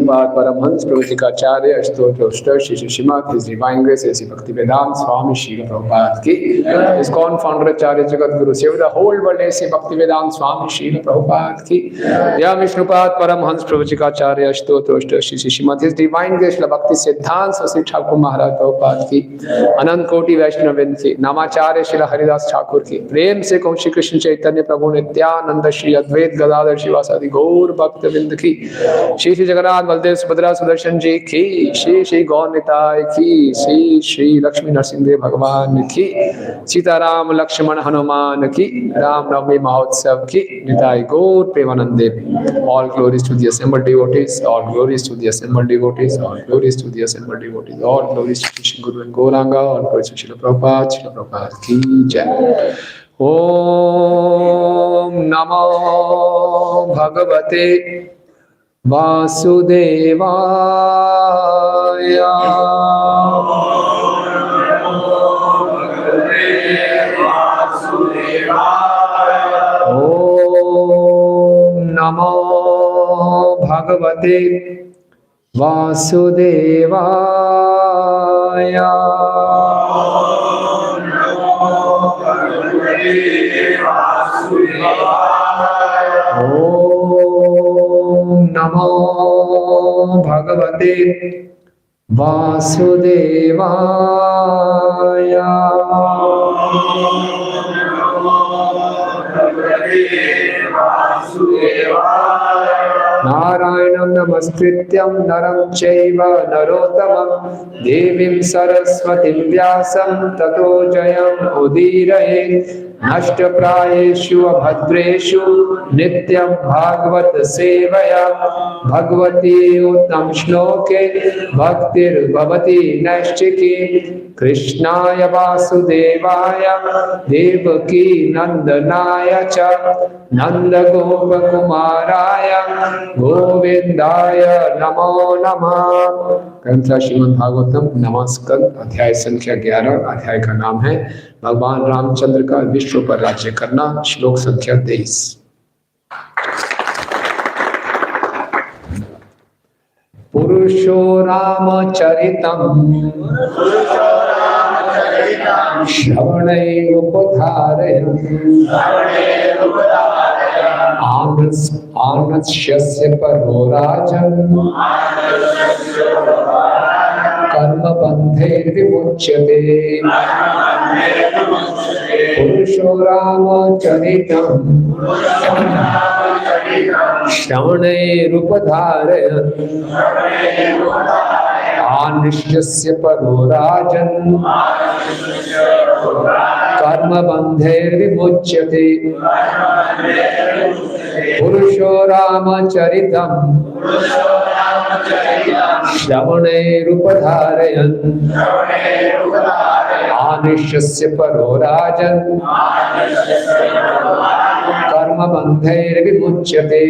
विष्णुपाद परमहंस प्रवृत्तिकाचार्य अष्टोत्तर Shri Srimad his divine grace A C Bhaktivedanta स्वामी श्री प्रभुपाद की ISKCON founder Acharya Jagat Guru save the whole world ऐसे भक्तिवेदांत स्वामी श्री प्रभुपाद की या विष्णुपाद परमहंस प्रवृत्तिकाचार्य अष्टोत्तर Shri Srimad his divine grace Bhakti Siddhanta Shri Thakur महाराज प्रभुपाद की अनंत कोटि वैष्णववृंद की नामाचार्य श्री हरिदास ठाकुर की प्रेम से कहूं श्री कृष्ण चैतन्य प्रभु नित्यानंद श्री अद्वैत गदाधर शिवासादि गौर भक्तवृंद की श्री श्री जगन्नाथ बलदेव सुभद्रा सुदर्शन जी की श्री श्री गौर निताय की श्री श्री लक्ष्मी नरसिंह भगवान की सीताराम लक्ष्मण हनुमान की रामनवमी महोत्सव की निताय गौर प्रेमानंदे। All glories to the assembled devotees, all glories to the assembled devotees, all glories to the assembled devotees, all glories to Krishna Guru and Gauranga, all glories to Srila Prabhupada ki jai. Om Namo Bhagavate Vasudevaya. Om Namo Bhagavate Vasudevaya. Om Namo Bhagavate Vasudevaya. Narayanam namaskrityam naram chaiva narottamam devim saraswatim vyasam tato jayam udirayet नष्टप्रायेषु अभद्रेषु नित्यं भागवत सेवया भगवती उत्तम श्लोके भक्तिर्भवति नैष्ठिकी कृष्णाय वासुदेवाय देवकी नंदनाय च नंदगोपकुमाराय गोविंदाय नमो नमः। ग्रंथ श्रीमद् भागवतम नमस्कार अध्याय संख्या 11 अध्याय का नाम है भगवान रामचंद्र का विश्व पर राज्य करना। श्लोक संख्या 23। पुरुषो रामचरितम् श्रवणैरुपधारयन् आनस्यस्य परो राजन् कर्मबन्धैर्विमुच्यते। पुरुषो रामचरितम् श्रवणैरुपधारयन् आनस्यस्य परो राजन् कर्मबन्धैर्विमुच्यते। पुरुषो रामचरितम् श्रवणैरुपधारयन् आनस्यस्य परो राजन् कर्मबन्धैर्विमुच्यते।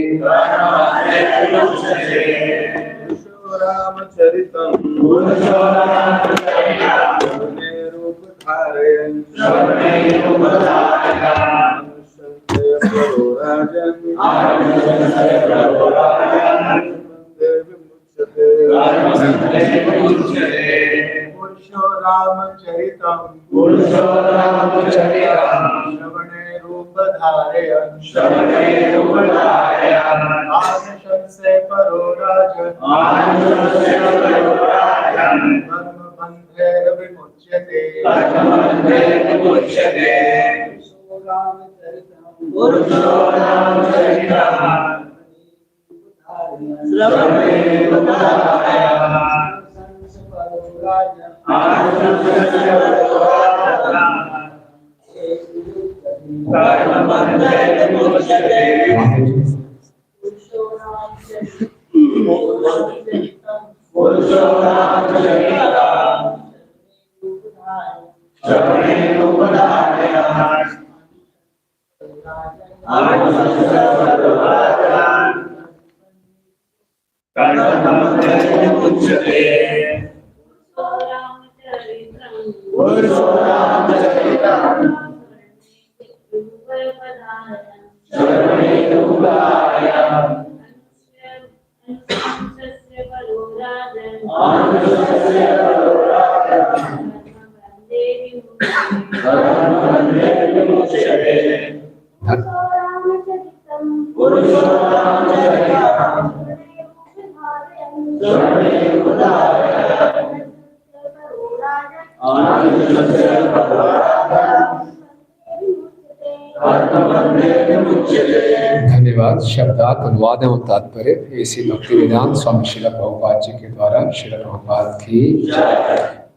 धन्यवाद। शब्दार्थ अनुवाद एवं तात्पर्य ऐसी भक्ति वेदांत स्वामी श्रील प्रभुपाद जी के द्वारा श्रील प्रभुपाद की।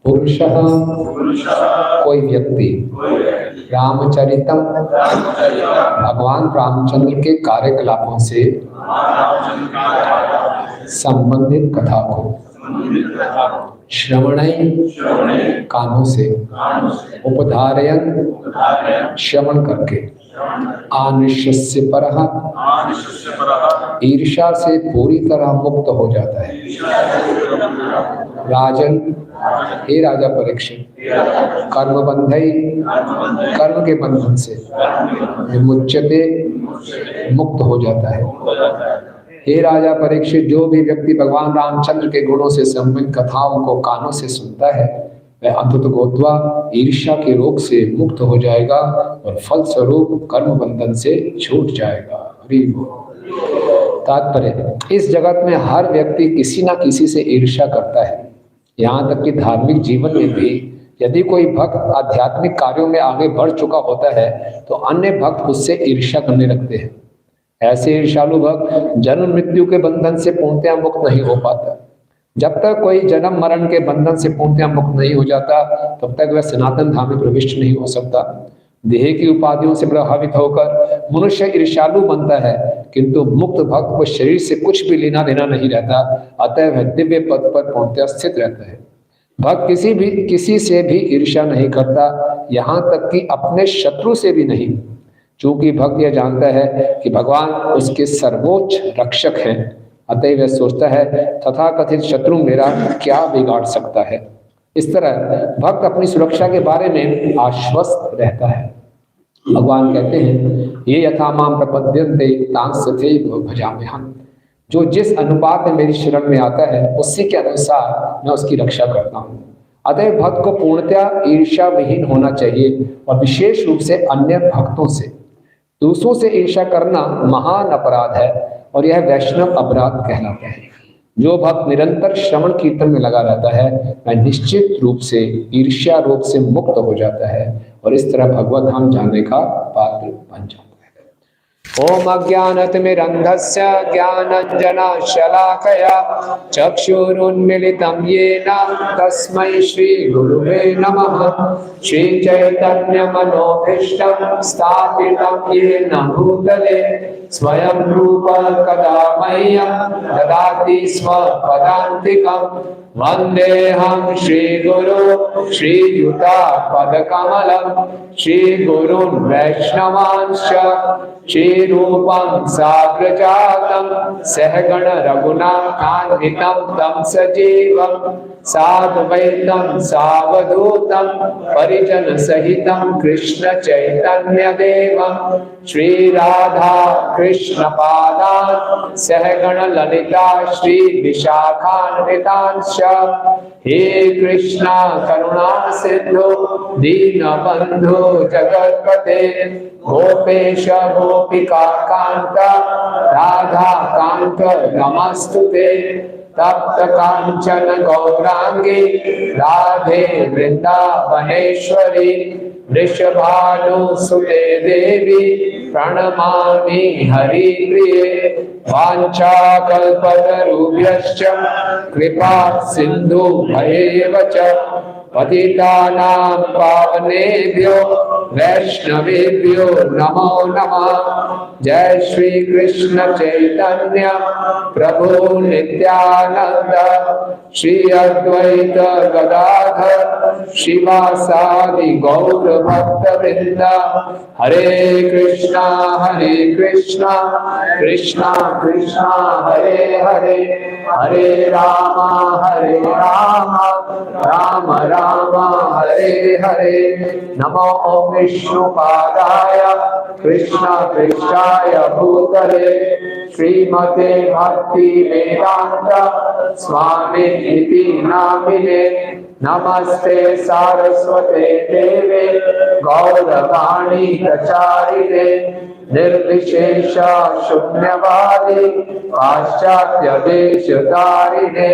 पुरुषः कोई व्यक्ति रामचरितम भगवान रामचंद्र के कार्यकलापों से संबंधित कथा को श्रवणै कानों से उपधारयन श्रवण करके आनिश्यस्य परः ईर्ष्या से पूरी तरह मुक्त हो जाता है। राजन, हे राजा परीक्षित, कर्म बंधई कर्म के बंधन से विमुच्यते मुक्त हो जाता है। हे राजा परीक्षित, जो भी व्यक्ति भगवान रामचंद्र के गुणों से संबंधित कथाओं को कानों से सुनता है वह अंतत गोत्वा ईर्ष्या के रोग से मुक्त हो जाएगा और फल स्वरूप कर्म बंधन से छूट जाएगा। हरि बोल। तात्पर्य, इस जगत में हर व्यक्ति किसी न किसी से ईर्ष्या करता है। यहाँ तक कि धार्मिक जीवन में भी यदि कोई भक्त आध्यात्मिक कार्यों में आगे बढ़ चुका होता है तो अन्य भक्त उससे ईर्ष्या करने लगते हैं। ऐसे ईर्ष्यालु भक्त जन्म मृत्यु के बंधन से पूर्णतया मुक्त नहीं हो पाता। जब तक कोई जन्म मरण के बंधन से पूर्णतया मुक्त नहीं हो जाता तब तक वह सनातन धाम में प्रविष्ट नहीं हो सकता। देह की उपाधियों से प्रभावित होकर मनुष्य ईर्ष्यालु बनता है, किंतु मुक्त भक्त को शरीर से कुछ भी लेना देना नहीं रहता, अतः वह दिव्य पद पर पूर्णतया स्थित रहता है। भक्त किसी से भी ईर्ष्या नहीं करता, यहाँ तक कि अपने शत्रु से भी नहीं। चूंकि भक्त यह जानता है कि भगवान उसके सर्वोच्च रक्षक हैं, अतः वह सोचता है तथाकथित शत्रु मेरा क्या बिगाड़ सकता है। इस तरह भक्त अपनी सुरक्षा के बारे में आश्वस्त रहता है। भगवान कहते हैं, ये यथा माम प्रपद्यन्ते तांस तथैव भजाम्यहम्। जो जिस अनुपात में मेरी शरण में आता है उसी के अनुसार मैं उसकी रक्षा करता हूँ। अतः भक्त को पूर्णतया ईर्ष्या विहीन होना चाहिए और विशेष रूप से अन्य भक्तों से। दूसरों से ईर्ष्या करना महान अपराध है और यह वैष्णव अपराध कहलाता है। जो भक्त निरंतर श्रवण कीर्तन में लगा रहता है वह निश्चित रूप से ईर्ष्या रोग से मुक्त हो जाता है और इस तरह भगवत धाम जाने का पात्र बन जाता है। ओम अज्ञानतिमिरन्धस्य ज्ञानाञ्जनशलाकया चक्षुरुन्मीलितं येन तस्मै श्रीगुरुवे नमः। श्रीचैतन्यमनोभीष्टं स्थापितं येन भूतले स्वयं रूप कदा मह्यं ददाति स्वपदान्तिकं। वन्देऽहं श्रीगुरो श्रीयुतापदकमलं श्रीगुरुन् वैष्णवांश्च श्रीरूपं साग्रजातं सहगण रघुनाथान्वितं तं सजीवं साद्वैतं सावधूतं परिजन सहितं कृष्ण चैतन्य देवं श्रीराधा कृष्ण पादान् सहगण ललिता श्री विशाखान्वितांश्च। हे कृष्णा करुणा सिंधु दीनबंधु जगत्पते गोपेश गोपिका कांत राधा कांत नमस्तुते। तप्त कांचन गौरांगी राधे वृंदावनेश्वरी वृषभानुसुते देवी प्रणमामि हरिप्रिये। वाञ्छाकल्पतरुभ्यश्च कृपा सिन्धुभ्यैव च पतितानां पावनेभ्यो वैष्णवेभ्यो नमो नमः। जय श्री कृष्ण चैतन्य प्रभु नित्यानंद श्री अद्वैत गदाधर राधा शिवासादि गौर भक्त वृंदा। हरे कृष्णा कृष्णा कृष्णा हरे हरे, हरे राम राम राम हरे हरे। नमो विष्णुपादाय कृष्ण पृष्ठाय भूतले, श्रीमते भक्ति वेदांत स्वामी इति नामिने। नमस्ते सारस्वते देवे गौरवाणी प्रचारिणे, निर्विशेष शून्यवादी पाश्चात्य देशधारिणे।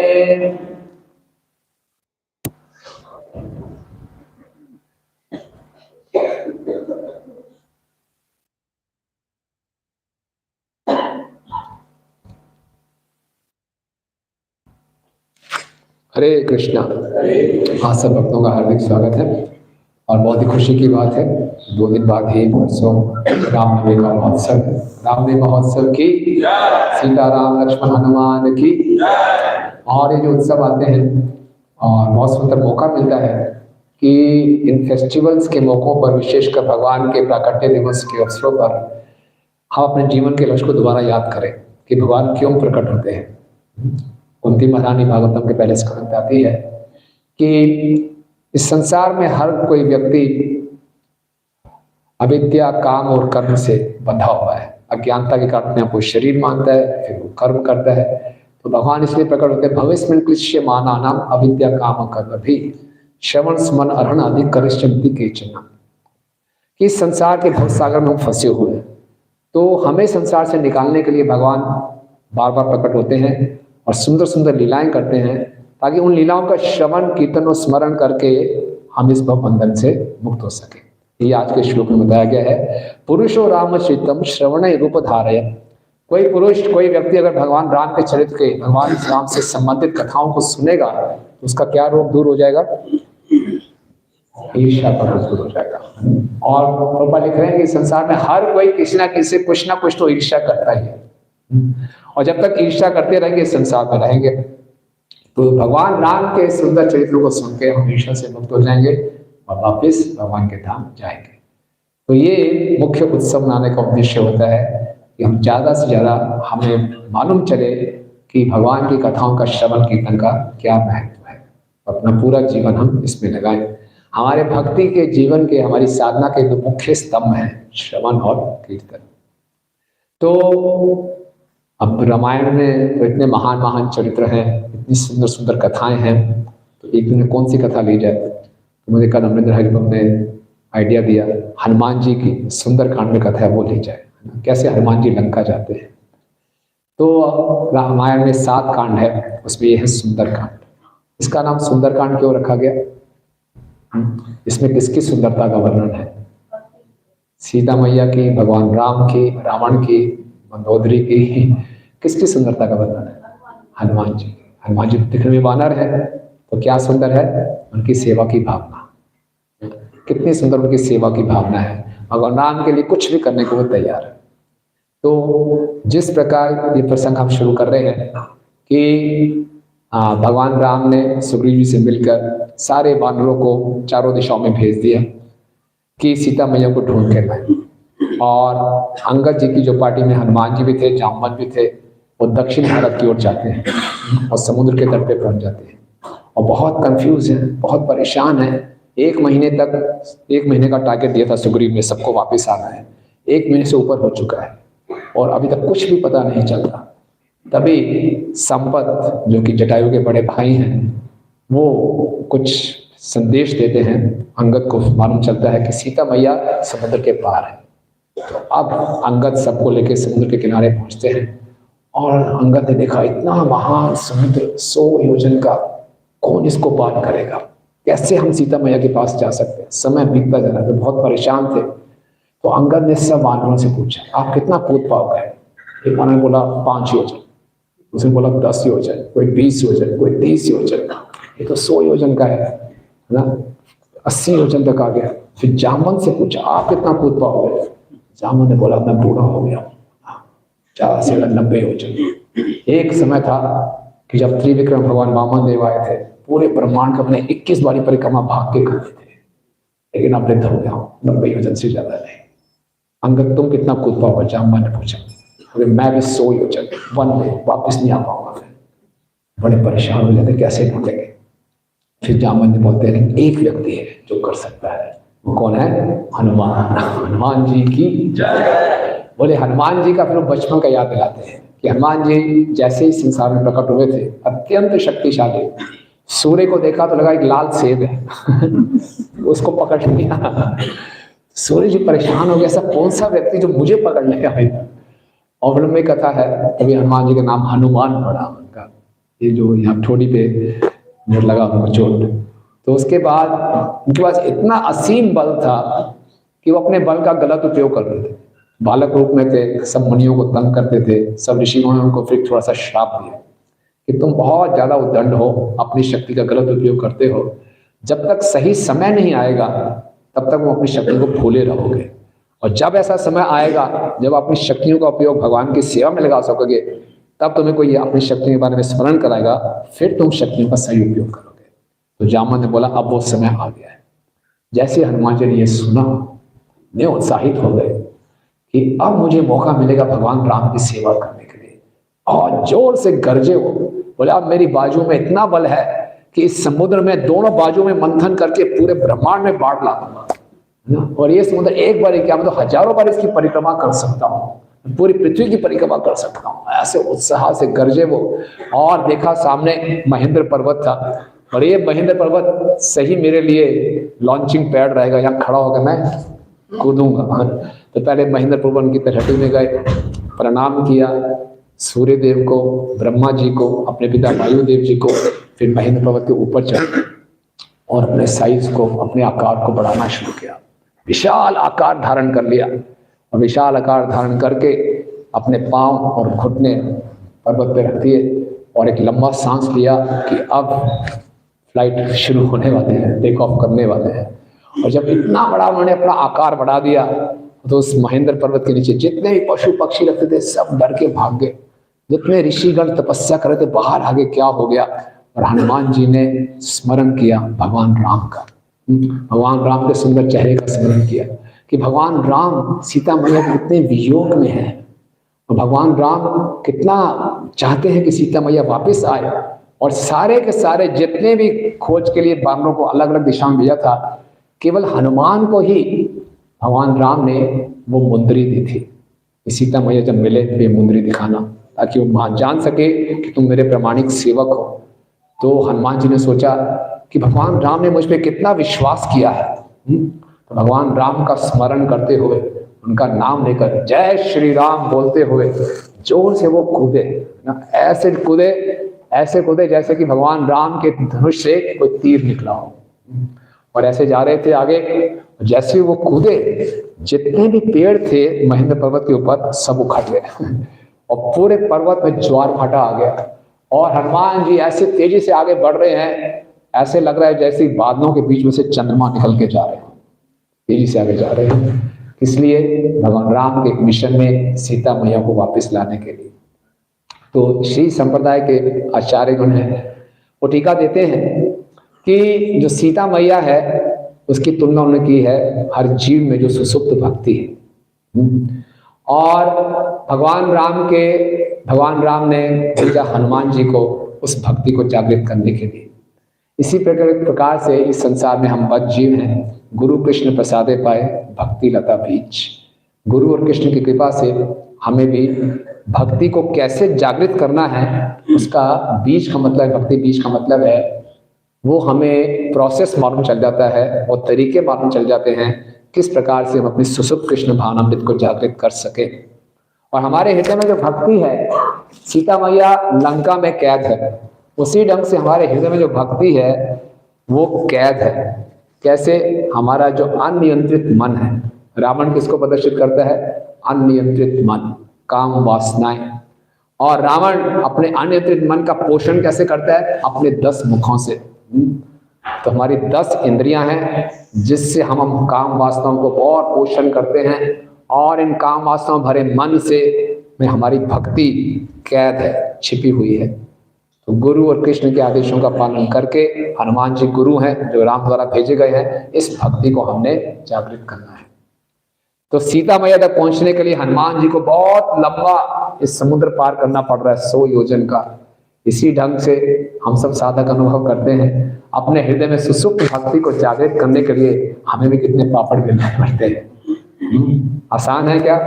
हरे कृष्णा। आप सब भक्तों का हार्दिक स्वागत है और बहुत ही खुशी की बात है, 2 दिन बाद ही परसों रामनवमी का महोत्सव। रामनवमी महोत्सव की सीताराम लक्ष्मण हनुमान की। और ये जो उत्सव आते हैं और बहुत सुंदर मौका मिलता है कि इन फेस्टिवल्स के मौक़ों पर, विशेषकर भगवान के प्राकट्य दिवस के अवसरों पर, हम अपने जीवन के लक्ष्य को दोबारा याद करें कि भगवान क्यों प्रकट होते हैं। कुंती महारानी भागवतम के पहले स्कंद में आती है कि इस संसार में हर कोई व्यक्ति अविद्या, काम और कर्म से बंधा हुआ है। अज्ञानता के कारण अपने आप को शरीर मानता है, फिर वो कर्म करता है। तो भगवान इसलिए प्रकट होते हैं, भविष्य क्लिश्य माना नाम अविद्या काम कर्म भी श्रवण स्मरण अरण अधिक करिष्यन्ति केचन। कि इस संसार के भव सागर में हम फंसे हुए हैं, तो हमें संसार से निकालने के लिए भगवान बार बार प्रकट होते हैं और सुंदर सुंदर लीलाएं करते हैं, ताकि उन लीलाओं का श्रवण कीर्तन और स्मरण करके हम इस भव बंधन से मुक्त हो सके। ये आज के श्लोक में बताया गया है। पुरुषो राम चरितम श्रवण रूप धारय। कोई पुरुष, कोई व्यक्ति अगर भगवान राम के चरित्र के, भगवान राम से संबंधित कथाओं को सुनेगा तो उसका क्या रोग दूर हो जाएगा? ईर्ष्या का रोग दूर हो जाएगा। और प्रभुपाद लिख रहे हैं कि संसार में हर कोई किसी ना किसी कुछ ना कुछ तो ईर्ष्या करता ही है, और जब तक ईर्ष्या करते रहेंगे संसार में रहेंगे। तो भगवान राम के सुंदर चरित्रों को सुन के हम ईर्ष्या से मुक्त हो जाएंगे और वापस भगवान के धाम जाएंगे। तो ये मुख्य उत्सव मनाने का उद्देश्य होता है कि हम ज़्यादा से ज़्यादा, हमें मालूम चले कि भगवान की कथाओं का श्रवण कीर्तन का क्या महत्व है, अपना पूरा जीवन हम इसमें लगाएं। हमारे भक्ति के जीवन के, हमारी साधना के 2 मुख्य स्तंभ हैं, श्रवण और कीर्तन। तो अब रामायण में तो इतने महान महान चरित्र हैं, इतनी सुंदर सुंदर कथाएं हैं, तो एक दिन कौन सी कथा ली जाए? तो मुझे कल अमरिंदर हरिभक्त ने आइडिया दिया, हनुमान जी की सुंदरकांड में कथा है वो ली जाए, कैसे हनुमान जी लंका जाते हैं। तो रामायण में 7 कांड है, उसमें ये है सुंदरकांड। इसका नाम सुंदरकांड क्यों रखा गया? इसमें किसकी सुंदरता का वर्णन है? सीता मैया की, भगवान राम की, रावण की, मंदोदरी की, किसकी सुंदरता का वर्णन है? हनुमान जी। हनुमान जी दिखने में वानर है, तो क्या सुंदर है? उनकी सेवा की भावना। कितनी सुंदर उनकी सेवा की भावना है, भगवान राम के लिए कुछ भी करने को वो तैयार है। तो जिस प्रकार ये प्रसंग हम शुरू कर रहे हैं कि भगवान राम ने सुग्रीव जी से मिलकर सारे वानरों को चारों दिशाओं में भेज दिया कि सीता मैया को ढूंढ के लाए। और अंगद जी की जो पार्टी में हनुमान जी भी थे, जामवंत भी थे, वो दक्षिण भारत की ओर जाते हैं और समुद्र के तट पे पहुंच जाते हैं और बहुत कंफ्यूज हैं, बहुत परेशान हैं। 1 महीने का टारगेट दिया था सुग्रीव ने, सबको वापस आना है। 1 महीने से ऊपर हो चुका है और अभी तक कुछ भी पता नहीं चल रहा। तभी संपत, जो कि जटायु के बड़े भाई हैं, वो कुछ संदेश देते हैं। अंगद को मालूम चलता है कि सीता मैया समुद्र के पार है। तो अब अंगद सबको लेकर समुद्र के किनारे पहुंचते हैं और अंगद ने देखा इतना महान समुद्र, 100 योजन का, कौन इसको पार करेगा? कैसे हम सीता मैया के पास जा सकते हैं? समय बीतता जा रहा था, बहुत परेशान थे। तो अंगद ने सब वानरों से पूछा, आप कितना कूद पाओगे? एक वानर बोला 5 योजन, उसने बोला 10 योजन, कोई 20 योजन, कोई 30 योजन, ये तो 100 योजन का है ना, 80 योजन तक आ गया। फिर जामवंत से पूछा, आप कितना कूद पाओगे? जामवंत ने बोला, मैं बूढ़ा हो गया, 40 से 90 योजन। एक समय था कि जब त्रिविक्रम भगवान वामन देव आए थे पूरे ब्रह्मांड का मैंने 21 बारी परिक्रमा भाग के करते थे, लेकिन अब वृद्ध हो गया हूँ, 90 योजन से ज्यादा नहीं। अंगद तुम कितना कूद पाओगे? जाम्बा ने पूछा। अरे मैं भी 100 योजन, 1 वे, वापस नहीं आ पाऊंगा मैं। बड़े परेशान हो जाते, कैसे ढूंढेंगे? फिर जामन ने बोलते हैं एक व्यक्ति है जो कर सकता है। वो कौन है? हनुमान। हनुमान जी की जय। बोले हनुमान जी का फिर बचपन का याद दिलाते हैं कि हनुमान जी जैसे ही संसार में प्रकट हुए थे, अत्यंत शक्तिशाली। सूर्य को देखा तो लगा एक लाल सेब है उसको पकड़ लिया। सूर्य जी परेशान हो गया, ऐसा कौन सा व्यक्ति जो मुझे पकड़ लेगा भाई? और फिल्म में कथा है, तभी हनुमान जी का नाम हनुमान पड़ा उनका, ये जो यहाँ ठोड़ी पे लगा उनको चोट। तो उसके बाद उनके पास इतना असीम बल था कि वो अपने बल का गलत उपयोग करते थे। बालक रूप में थे, सब मुनियों को तंग करते थे। सब ऋषियों ने उनको फिर थोड़ा सा श्राप दिया कि तुम बहुत ज्यादा उद्दंड हो, अपनी शक्ति का गलत उपयोग करते हो। जब तक सही समय नहीं आएगा तब तक वो अपनी शक्ति को भूले रहोगे, और जब ऐसा समय आएगा जब अपनी शक्तियों का उपयोग भगवान की सेवा में लगा सकोगे, तब तुम्हें कोई अपनी शक्ति के बारे में स्मरण कराएगा, फिर तुम शक्तियों का सही उपयोग करोगे। तो जामन ने बोला अब वो समय आ गया है। जैसे हनुमान जी ने ये सुना, वे उत्साहित हो गए कि अब मुझे मौका मिलेगा भगवान राम की सेवा करने के लिए, और जोर से गरजे हो। बोले अब मेरी बाजू में इतना बल है कि इस समुद्र में दोनों बाजू में मंथन करके पूरे ब्रह्मांड में बाढ़ ला दूंगा, और ये समुद्र एक बार क्या, मैं तो हजारों बार इसकी परिक्रमा कर सकता हूँ, पूरी पृथ्वी की परिक्रमा कर सकता हूँ। ऐसे उत्साह से गरजे वो, और देखा सामने महेंद्र पर्वत था, और ये महेंद्र पर्वत सही मेरे लिए लॉन्चिंग पैड रहेगा, यहाँ खड़ा होकर मैं कूदूंगा। तो पहले महेंद्र पर्वत की तलहटी में गए, प्रणाम किया सूर्य देव को, ब्रह्मा जी को, अपने पिता वायुदेव जी को। फिर महेंद्र पर्वत के ऊपर चढ़े और अपने साइज को, अपने आकार को बढ़ाना शुरू किया। विशाल आकार धारण कर लिया, और विशाल आकार धारण करके अपने पांव और घुटने पर्वत पे रख दिए, और एक लंबा सांस लिया कि अब फ्लाइट शुरू होने वाले हैं, टेक ऑफ करने वाले हैं। और जब इतना बड़ा उन्होंने अपना आकार बढ़ा दिया, तो उस महेंद्र पर्वत के नीचे जितने भी पशु पक्षी रहते थे सब डर के भाग गए। जितने ऋषिगण तपस्या कर रहे थे बाहर आगे क्या हो गया। और हनुमान जी ने स्मरण किया भगवान राम का, भगवान राम के सुंदर चेहरे का स्मरण किया कि भगवान राम सीता मैया के कितने वियोग में है, और भगवान राम कितना चाहते हैं कि सीता मैया वापस आए। और सारे के सारे जितने भी खोज के लिए बानरों को अलग अलग दिशा में भेजा था, केवल हनुमान को ही भगवान राम ने वो मुंदरी दी थी। सीता मैया जब मिले तो ये मुंदरी दिखाना, ताकि वो जान सके कि तुम मेरे प्रामाणिक सेवक हो। तो हनुमान जी ने सोचा कि भगवान राम ने मुझ पे कितना विश्वास किया है। तो भगवान राम का स्मरण करते हुए, उनका नाम लेकर जय श्री राम बोलते हुए जोर से वो कूदे, ऐसे कूदे जैसे कि भगवान राम के धनुष से कोई तीर निकला हो। और ऐसे जा रहे थे आगे, जैसे वो कूदे जितने भी पेड़ थे महेंद्र पर्वत के ऊपर सब उखड़ गए, और पूरे पर्वत में ज्वार भाटा आ गया। और हनुमान जी ऐसे तेजी से आगे बढ़ रहे हैं, ऐसे लग रहा है जैसे बादलों के बीच में से चंद्रमा निकल के जा रहे हैं, तेजी से आगे जा रहे हैं। इसलिए भगवान राम के मिशन में सीता मैया को वापस लाने के लिए। तो श्री संप्रदाय के आचार्यगण हैं, वो टीका देते हैं कि जो सीता मैया है उसकी तुलना उन्होंने की है हर जीव में जो सुसुप्त भक्ति है। और भगवान राम ने भेजा हनुमान जी को उस भक्ति को जागृत करने के लिए। इसी प्रकार से इस संसार में हम बद्ध जीव हैं, गुरु कृष्ण प्रसादे पाए भक्ति लता बीज। गुरु और कृष्ण की कृपा से हमें भी भक्ति को कैसे जागृत करना है, उसका बीज का मतलब, भक्ति बीज का मतलब है, वो हमें प्रोसेस मालूम चल जाता है, वो तरीके मालूम चल जाते हैं किस प्रकार से हम अपनी सुसुप्त कृष्ण भावनामृत को जागृत कर सके। और हमारे हृदय में जो भक्ति है, सीता मैया लंका में कैद है, उसी ढंग से हमारे हृदय में जो भक्ति है वो कैद है। कैसे? हमारा जो अनियंत्रित मन है, रावण किसको प्रदर्शित करता है? अनियंत्रित मन, काम वासनाएं। और रावण अपने अनियंत्रित मन का पोषण कैसे करता है? अपने 10 मुखों से। तो हमारी 10 इंद्रियां हैं जिससे हम काम वासनाओं को और पोषण करते हैं, और इन काम वासनाओं भरे मन से में हमारी भक्ति कैद है, छिपी हुई है। तो गुरु और कृष्ण के आदेशों का पालन करके, हनुमान जी गुरु हैं जो राम द्वारा भेजे गए हैं, इस भक्ति को हमने जागृत करना है। तो सीता मैया तक पहुंचने के लिए हनुमान जी को बहुत लंबा इस समुद्र पार करना पड़ रहा है, 100 योजन का। इसी ढंग से हम सब साधक अनुभव करते हैं, अपने हृदय में सुसुप्त भक्ति को जागृत करने के लिए हमें भी कितने पापड़ बेलने पड़ते हैं। आसान है क्या?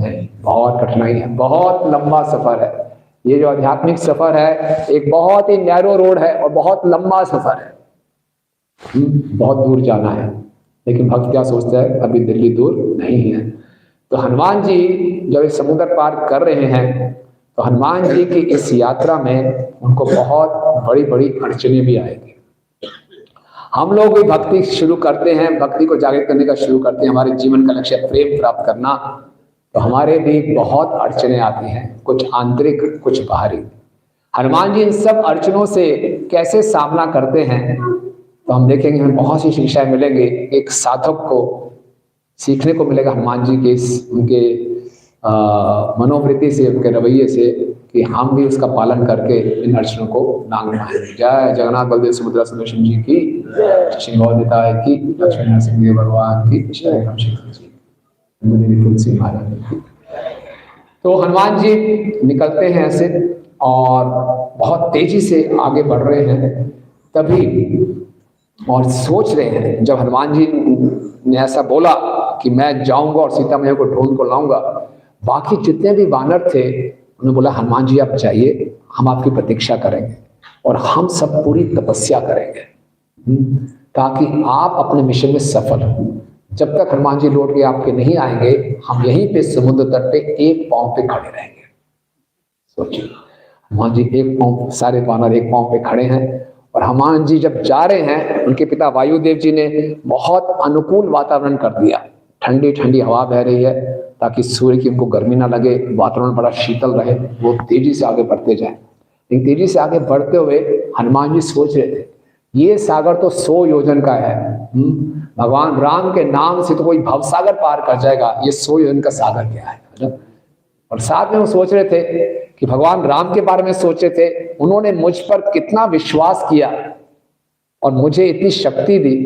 नहीं, बहुत कठिनाई है, बहुत लंबा सफर है। ये जो आध्यात्मिक सफर है एक बहुत ही नैरो रोड है और बहुत लंबा सफर है। बहुत दूर जाना है, लेकिन भक्त क्या सोचता है, अभी दिल्ली दूर नहीं है। तो हनुमान जी जब इस समुद्र पार कर रहे हैं, तो हनुमान जी की इस यात्रा में उनको बहुत बड़ी बड़ी अड़चनें भी आएगी। हम लोग भी भक्ति शुरू करते हैं, भक्ति को जागृत करने का शुरू करते हैं, हमारे जीवन का लक्ष्य प्रेम प्राप्त करना, तो हमारे भी बहुत अड़चनें आती हैं, कुछ आंतरिक कुछ बाहरी। हनुमान जी इन सब अड़चनों से कैसे सामना करते हैं, तो हम देखेंगे, हमें बहुत सी शिक्षाएं मिलेंगे। एक साधक को सीखने को मिलेगा हनुमान जी के उनके मनोवृत्ति से, उनके रवैये से, कि हम भी उसका पालन करके इन अड़चनों को नांगना है। जय जगन्नाथ बलदेव सुभद्रा सुदर्शन जी की, श्री गौरताय की, लक्ष्मी नरसिंह देव भगवान की, श्री जी तुलसी महाराज की। तो हनुमान जी निकलते हैं ऐसे और बहुत तेजी से आगे बढ़ रहे हैं, तभी और सोच रहे हैं, जब हनुमान जी ने ऐसा बोला कि मैं जाऊंगा और सीता मैया को ढूंढ को लाऊंगा, बाकी जितने भी वानर थे उन्होंने बोला हनुमान जी आप जाइए, हम आपकी प्रतीक्षा करेंगे और हम सब पूरी तपस्या करेंगे ताकि आप अपने मिशन में सफल हो। जब तक हनुमान जी लौट के आपके नहीं आएंगे, हम यहीं पे समुद्र तट पे एक पांव पे खड़े रहेंगे। सोचिए, हनुमान जी एक पांव, सारे वानर एक पांव पे खड़े हैं और हनुमान जी जब जा रहे हैं, उनके पिता वायुदेव जी ने बहुत अनुकूल वातावरण कर दिया। ठंडी ठंडी हवा बह रही है ताकि सूर्य की उनको गर्मी ना लगे, वातावरण बड़ा शीतल रहे, वो तेजी से आगे बढ़ते जाए। लेकिन तेजी से आगे बढ़ते हुए हनुमान जी सोच रहे थे, ये सागर तो 100 योजन का है, भगवान राम के नाम से तो कोई भवसागर पार कर जाएगा, ये 100 योजन का सागर क्या है। और साथ में वो सोच रहे थे कि भगवान राम के बारे में सोचे थे, उन्होंने मुझ पर कितना विश्वास किया और मुझे इतनी शक्ति दी,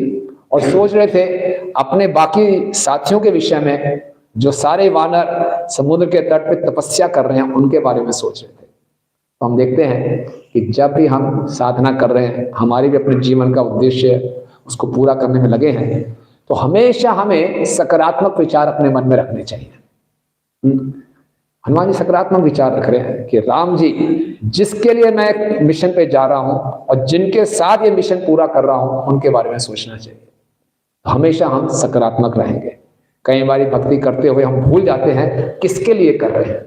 और सोच रहे थे अपने बाकी साथियों के विषय में, जो सारे वानर समुद्र के तट पे तपस्या कर रहे हैं उनके बारे में सोच रहे थे। तो हम देखते हैं कि जब भी हम साधना कर रहे हैं, हमारी भी अपने जीवन का उद्देश्य उसको पूरा करने में लगे हैं, तो हमेशा हमें सकारात्मक विचार अपने मन में रखने चाहिए। हनुमान जी सकारात्मक विचार रख रहे हैं कि राम जी जिसके लिए मैं मिशन पे जा रहा हूं और जिनके साथ ये मिशन पूरा कर रहा हूं, उनके बारे में सोचना चाहिए। हमेशा हम सकारात्मक रहेंगे। कई बार भक्ति करते हुए हम भूल जाते हैं किसके लिए कर रहे हैं।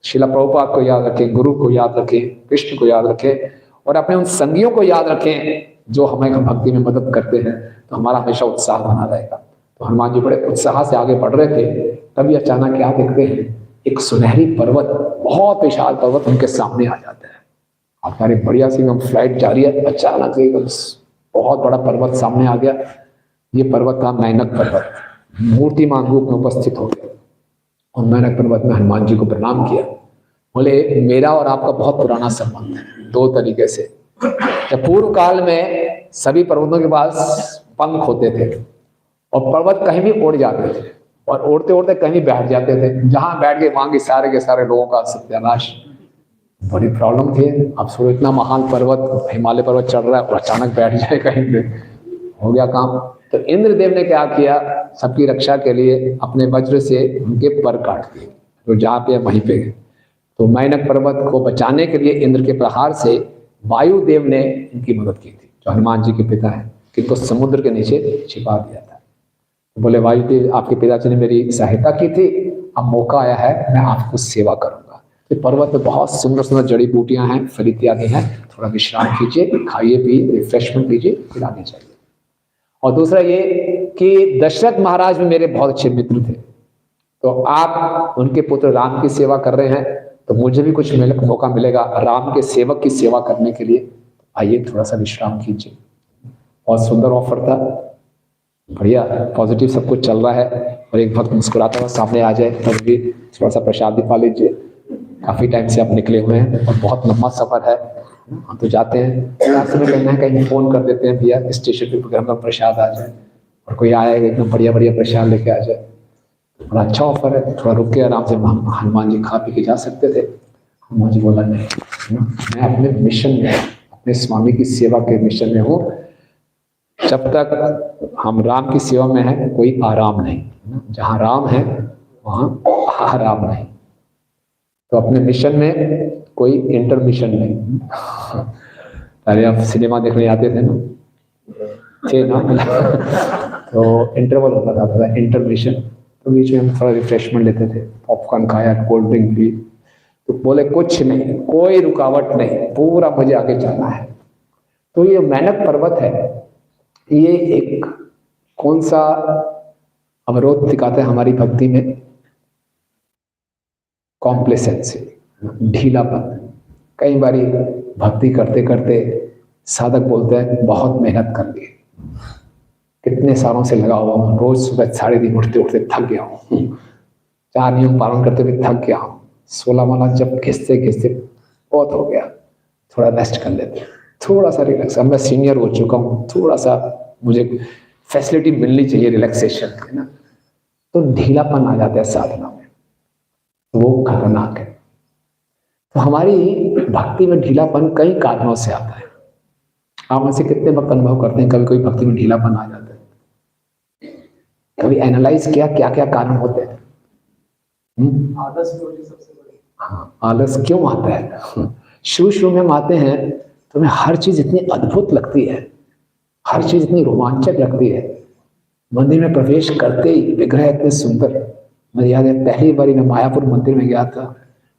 श्रील प्रभुपाद को याद रखें, गुरु को याद रखें, कृष्ण को याद रखें और अपने उन संगियों को याद रखें जो हमें भक्ति में मदद करते हैं, तो हमारा हमेशा उत्साह बना रहेगा। तो हनुमान जी बड़े उत्साह से आगे बढ़ रहे थे, तभी अचानक क्या देखते हैं, एक सुनहरी पर्वत, बहुत विशाल पर्वत उनके सामने आ जाता है। हमारे बढ़िया सी हम फ्लाइट जा रही है, अचानक से बहुत बड़ा पर्वत सामने आ गया। ये पर्वत था मैनक पर्वत, मूर्तिमान रूप में उपस्थित हो गया और मैनक पर्वत में हनुमान जी को प्रणाम किया। बोले मेरा और आपका बहुत पुराना संबंध है, 2 तरीके से। जब पूर्व काल में सभी पर्वतों के पास पंख होते थे और पर्वत कहीं भी उड़ जाते थे और उड़ते उड़ते कहीं बैठ जाते थे, जहां बैठ गए वहां के सारे लोगों का सत्यानाश। बड़ी प्रॉब्लम थी। अब सोचो इतना महान पर्वत, हिमालय पर्वत चढ़ रहा है और अचानक बैठ जाए कहीं पे, हो गया काम। तो इंद्रदेव ने क्या किया, सबकी रक्षा के लिए अपने वज्र से उनके पर काट दिए, तो जहाँ पे वहीं पे। तो मैनक पर्वत को बचाने के लिए इंद्र के प्रहार से वायुदेव ने इनकी मदद की थी, जो हनुमान जी के पिता हैं, किनको समुद्र के नीचे छिपा दिया था। तो बोले वायुदेव आपके पिताजी ने मेरी सहायता की थी, अब मौका आया है, मैं आपको सेवा करूंगा। तो पर्वत में बहुत सुंदर सुंदर जड़ी बूटियां हैं, फल इत्यादि हैं, थोड़ा विश्राम कीजिए, खाइए पिए, रिफ्रेशमेंट लीजिए, फिर आगे चलिए। और दूसरा ये कि दशरथ महाराज भी मेरे बहुत अच्छे मित्र थे, तो आप उनके पुत्र राम की सेवा कर रहे हैं, तो मुझे भी कुछ मौका मिलेगा राम के सेवक की सेवा करने के लिए, आइए थोड़ा सा विश्राम कीजिए। बहुत सुंदर ऑफर था, बढ़िया पॉजिटिव सब कुछ चल रहा है, और एक भक्त मुस्कुराता हुआ सामने आ जाए, तब भी थोड़ा सा प्रसाद भी पा लीजिए। काफी टाइम से आप निकले हुए हैं और बहुत लंबा सफर है, हम तो जाते हैं रास्ते में कहीं ना कहीं फ़ोन कर देते हैं, भैया स्टेशन पे गर्म गर्म प्रसाद आ जाए, और कोई आएगा एकदम बढ़िया बढ़िया प्रसाद लेके आ जाए, बड़ा अच्छा ऑफर है, थोड़ा रुक के आराम से हनुमान जी खा पी के जा सकते थे। हनुमान जी बोला नहीं, मैं अपने मिशन में, अपने स्वामी की सेवा के मिशन में हूँ। जब तक हम राम की सेवा में हैं कोई आराम नहीं, जहाँ राम है वहाँ आराम नहीं। तो अपने मिशन में कोई इंटरमिशन नहीं। अरे आप सिनेमा देखने आते थे ना, थे ना तो इंटरवल होता था, इंटरमिशन, तो बीच में हम थोड़ा रिफ्रेशमेंट लेते थे, पॉपकॉर्न खाया, कोल्ड ड्रिंक पी, तो बोले कुछ नहीं, कोई रुकावट नहीं, पूरा मुझे आगे जाना है। तो ये मेहनत पर्वत है, ये एक कौन सा अवरोध दिखाते हैं हमारी भक्ति में? कॉम्प्लेसेंसी, ढीलापन। कई बारी भक्ति करते करते साधक बोलते हैं बहुत मेहनत कर ली, कितने सालों से लगा हुआ हूँ, रोज सुबह 3:30 उठते उठते थक गया हूँ, 4 नियम पालन करते हुए थक गया हूँ, 16 माला जब घिसते घिसते बहुत हो गया, थोड़ा रेस्ट कर लेते, थोड़ा सा रिलैक्स, अब मैं सीनियर हो चुका हूँ, थोड़ा सा मुझे फैसिलिटी मिलनी चाहिए रिलैक्सेशन, है ना। तो ढीलापन आ जाता है साधना में, वो खतरनाक है। तो हमारी भक्ति में ढीलापन कई कारणों से आता है। आप में से कितने वक्त अनुभव करते हैं कभी कोई भक्ति में ढीलापन आ जाता है? कभी एनालाइज किया क्या क्या कारण होते हैं? आलस सबसे बड़ी। हाँ, आलस क्यों आता है? शुरू शुरू में हम आते हैं तो हमें हर चीज इतनी अद्भुत लगती है, हर चीज इतनी रोमांचक लगती है। मंदिर में प्रवेश करते ही विग्रह इतने सुंदर, मुझे याद है पहली बार मैं मायापुर मंदिर में गया था,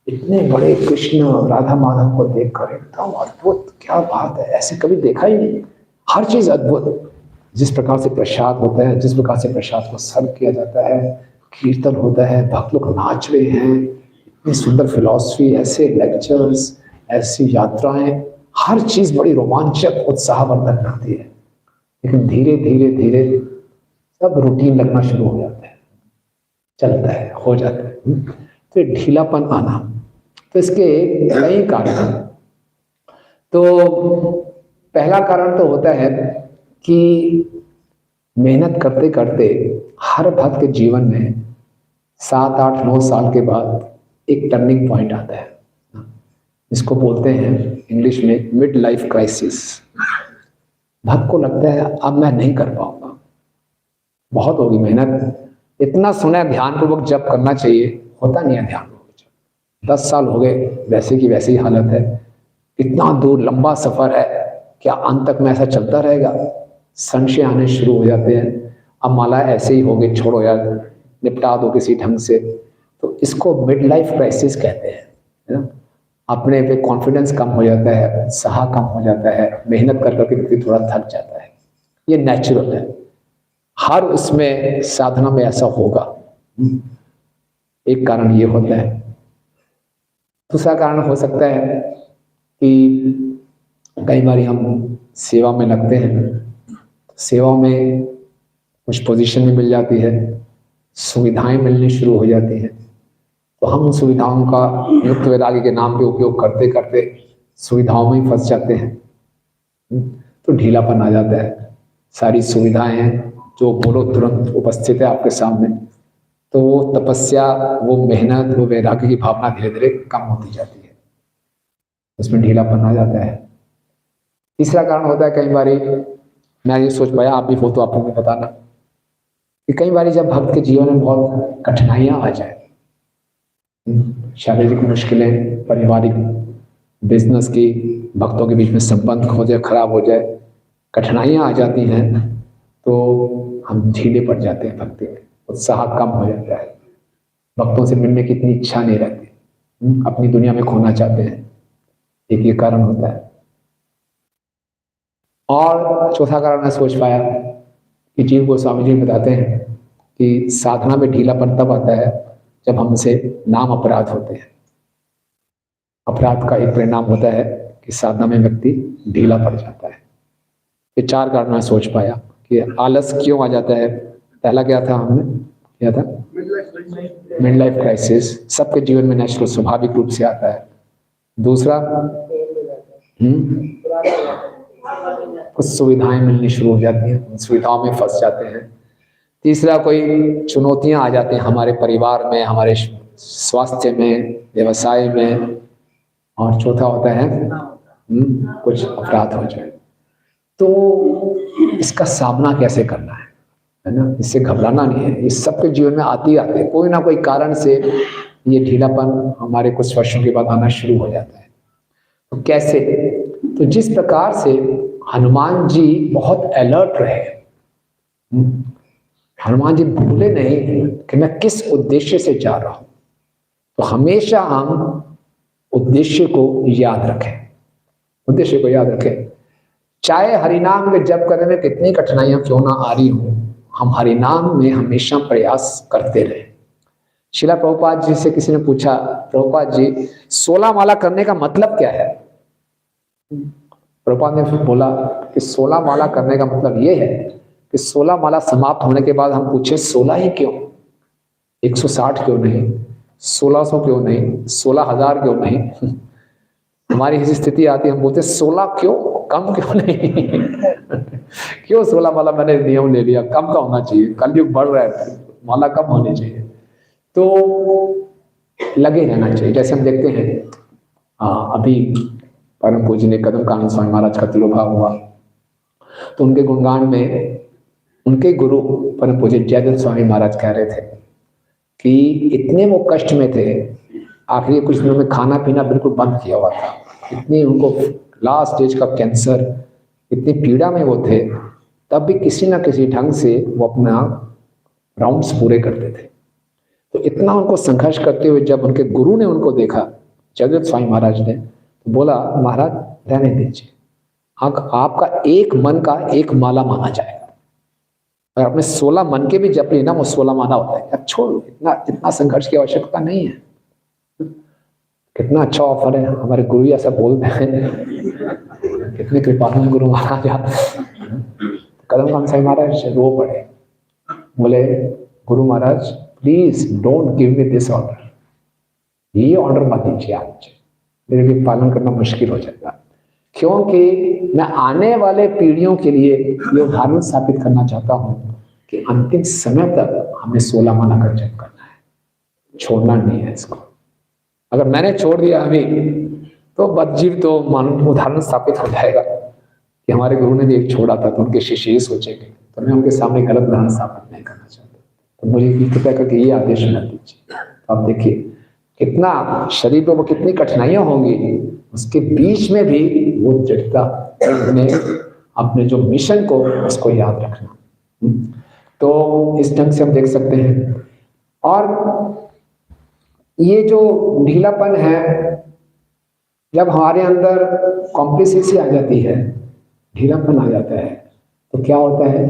इतने बड़े कृष्ण राधा माधव को देखकर एकदम अद्भुत, क्या बात है, ऐसे कभी देखा ही नहीं, हर चीज अद्भुत। जिस प्रकार से प्रसाद होता है, जिस प्रकार से प्रसाद को सर्व किया जाता है, कीर्तन होता है, भक्त लोग नाच रहे हैं, इतनी सुंदर फिलॉसफी, ऐसे लेक्चर्स, ऐसी यात्राएं, हर चीज बड़ी रोमांचक उत्साहवर्धक रहती है। लेकिन धीरे धीरे धीरे सब रूटीन लगना शुरू हो जाता है, चलता है, हो जाता है, तो ढीलापन आना। तो इसके कई कारण हैं। तो पहला कारण तो होता है कि मेहनत करते करते हर भक्त के जीवन में 7, 8, 9 साल के बाद एक टर्निंग पॉइंट आता है, इसको बोलते हैं इंग्लिश में मिड लाइफ क्राइसिस। भक्त को लगता है अब मैं नहीं कर पाऊंगा, बहुत होगी मेहनत, इतना सुना है ध्यानपूर्वक जप करना चाहिए, होता नहीं है ध्यानपूर्वक जप, 10 साल हो गए वैसे की वैसी हालत है, इतना दूर लंबा सफर है, क्या अंत तक में ऐसा चलता रहेगा? संशय आने शुरू हो जाते हैं, अब माला ऐसे ही होगी, छोड़ो यार, निपटा दो किसी ढंग से। तो इसको मिड लाइफ क्राइसिस कहते हैं, है ना। अपने पे कॉन्फिडेंस कम हो जाता है, उत्साह कम हो जाता है, मेहनत कर करके व्यक्ति थोड़ा थक जाता है, ये नेचुरल है, हर उसमें साधना में ऐसा होगा। एक कारण ये होता है। दूसरा कारण हो सकता है कि कई बार हम सेवा में लगते हैं, सेवा में कुछ पोजीशन में मिल जाती है, सुविधाएं मिलनी शुरू हो जाती हैं, तो हम उन सुविधाओं का युक्त वैराग्य के नाम पे उपयोग करते करते सुविधाओं में ही फंस जाते हैं, तो ढीलापन आ जाता है। सारी सुविधाएं हैं, जो बोलो तुरंत उपस्थित है आपके सामने, तो वो तपस्या, वो मेहनत, वो वैराग्य की भावना धीरे धीरे कम होती जाती है, उसमें ढीलापन आ जाता है। तीसरा कारण होता है, कई बार मैं ये सोच पाया, आप भी हो तो आप मुझे बताना, कि कई बार जब भक्त के जीवन में बहुत कठिनाइयां आ जाए, शारीरिक मुश्किलें, पारिवारिक, बिजनेस की, भक्तों के बीच में संबंध हो जाए, खराब हो जाए, कठिनाइयां आ जाती हैं, तो हम ढीले पड़ जाते हैं भक्ति में, उत्साह कम हो जाता है, भक्तों से मिलने की इतनी इच्छा नहीं रहती, अपनी दुनिया में खोना चाहते हैं, एक ये कारण होता है। और चौथा कारण मैं सोच पाया कि जीव गोस्वामी जी बताते हैं कि साधना में ढीलापन तब आता है जब हमसे नाम अपराध होते हैं। अपराध का एक परिणाम होता है कि साधना में व्यक्ति ढीला पड़ जाता है। ये 4 कारण मैं सोच पाया कि आलस क्यों आ जाता है। पहला क्या था, हमने क्या था, मिड लाइफ क्राइसिस, सबके जीवन में नेचुरल स्वाभाविक रूप से आता है। दूसरा कुछ सुविधाएं मिलनी शुरू हो जाती हैं, उन सुविधाओं में फंस जाते हैं। तीसरा, कोई चुनौतियां आ जाती हैं हमारे परिवार में, हमारे स्वास्थ्य में, व्यवसाय में। और चौथा होता है कुछ अपराध हो जाए। तो इसका सामना कैसे करना है ना? इससे घबराना नहीं है, इस सबके जीवन में आते आते कोई ना कोई कारण से ये ढीलापन हमारे कुछ वर्षों के बाद आना शुरू हो जाता है। तो कैसे? तो जिस प्रकार से हनुमान जी बहुत अलर्ट रहे, हनुमान जी भूले नहीं कि मैं किस उद्देश्य से जा रहा हूं, तो हमेशा हम उद्देश्य को याद रखें, उद्देश्य को याद रखें। चाहे हरिनाम के जप करने में कितनी कठिनाइयां क्यों ना आ रही हो, हम हरिनाम में हमेशा प्रयास करते रहे। शिला प्रभुपाद जी से किसी ने पूछा, प्रभुपाद जी 16 माला करने का मतलब क्या है? प्रभुपाद ने फिर बोला कि 16 माला करने का मतलब ये है कि 16 माला समाप्त होने के बाद हम पूछे 16 ही क्यों, 160 क्यों नहीं, 1600 क्यों नहीं, 16,000 क्यों नहीं? हमारी ऐसी स्थिति आती है, हम बोलते 16 क्यों, कम क्यों नहीं? क्यों 16 माला मैंने नियम ले लिया, कम का होना चाहिए, कलयुग बढ़ रहा है, माला कम होनी चाहिए। तो लगे रहना चाहिए। जैसे हम देखते हैं अभी परम पूजनीय कदम कानन स्वामी महाराज का तिरुभाव हुआ, तो उनके गुणगान में उनके गुरु परम पूज्य जयदत्त स्वामी महाराज कह रहे थे कि इतने वो कष्ट में थे, आखिरी कुछ दिनों में खाना पीना बिल्कुल बंद किया हुआ था, इतनी उनको लास्ट स्टेज का कैंसर, इतनी पीड़ा में वो थे, तब भी किसी ना किसी ढंग से वो अपना राउंड्स पूरे करते थे। तो इतना उनको संघर्ष करते हुए जब उनके गुरु ने उनको देखा, जगत स्वामी महाराज ने, तो बोला महाराज रहने दीजिए, आपका एक मन का एक माला माना जाएगा। अगर आपने 16 मन के भी जप ली ना, वो 16 माला होता है। अब छोड़, इतना संघर्ष की आवश्यकता नहीं है। कितना अच्छा ऑफर है, हमारे गुरु ऐसा बोलते हैं, कितने कृपालु गुरु महाराज। कदम कानन स्वामी महाराज रो पड़े, बोले गुरु महाराज please don't give me this order, ये ऑर्डर मत दीजिए आप मुझे, मेरे लिए पालन करना मुश्किल हो जाएगा, क्योंकि मैं आने वाले पीढ़ियों के लिए ये उदाहरण स्थापित करना चाहता हूं कि अंतिम समय तक हमें 16 माला का जप करना है, छोड़ना नहीं है इसको। अगर मैंने छोड़ दिया अभी तो बदजीव तो मानो उदाहरण स्थापित हो जाएगा कि हमारे गुरु ने भी एक छोड़ा था, तो उनके शिष्य ये सोचेंगे। तो मैं उनके सामने गलत उदाहरण स्थापित नहीं करना चाहता, तो मुझे कृपया करके ये आदेश न दीजिए। आप देखिए कितना शरीर पे वो कितनी कठिनाइयां होंगी, उसके बीच में भी वो दृढ़ता, अपने जो मिशन को उसको याद रखना। तो इस ढंग से हम देख सकते हैं। और ये जो ढीलापन है, जब हमारे अंदर कॉम्प्लिसेंसी आ जाती है, ढीलापन आ जाता है, तो क्या होता है,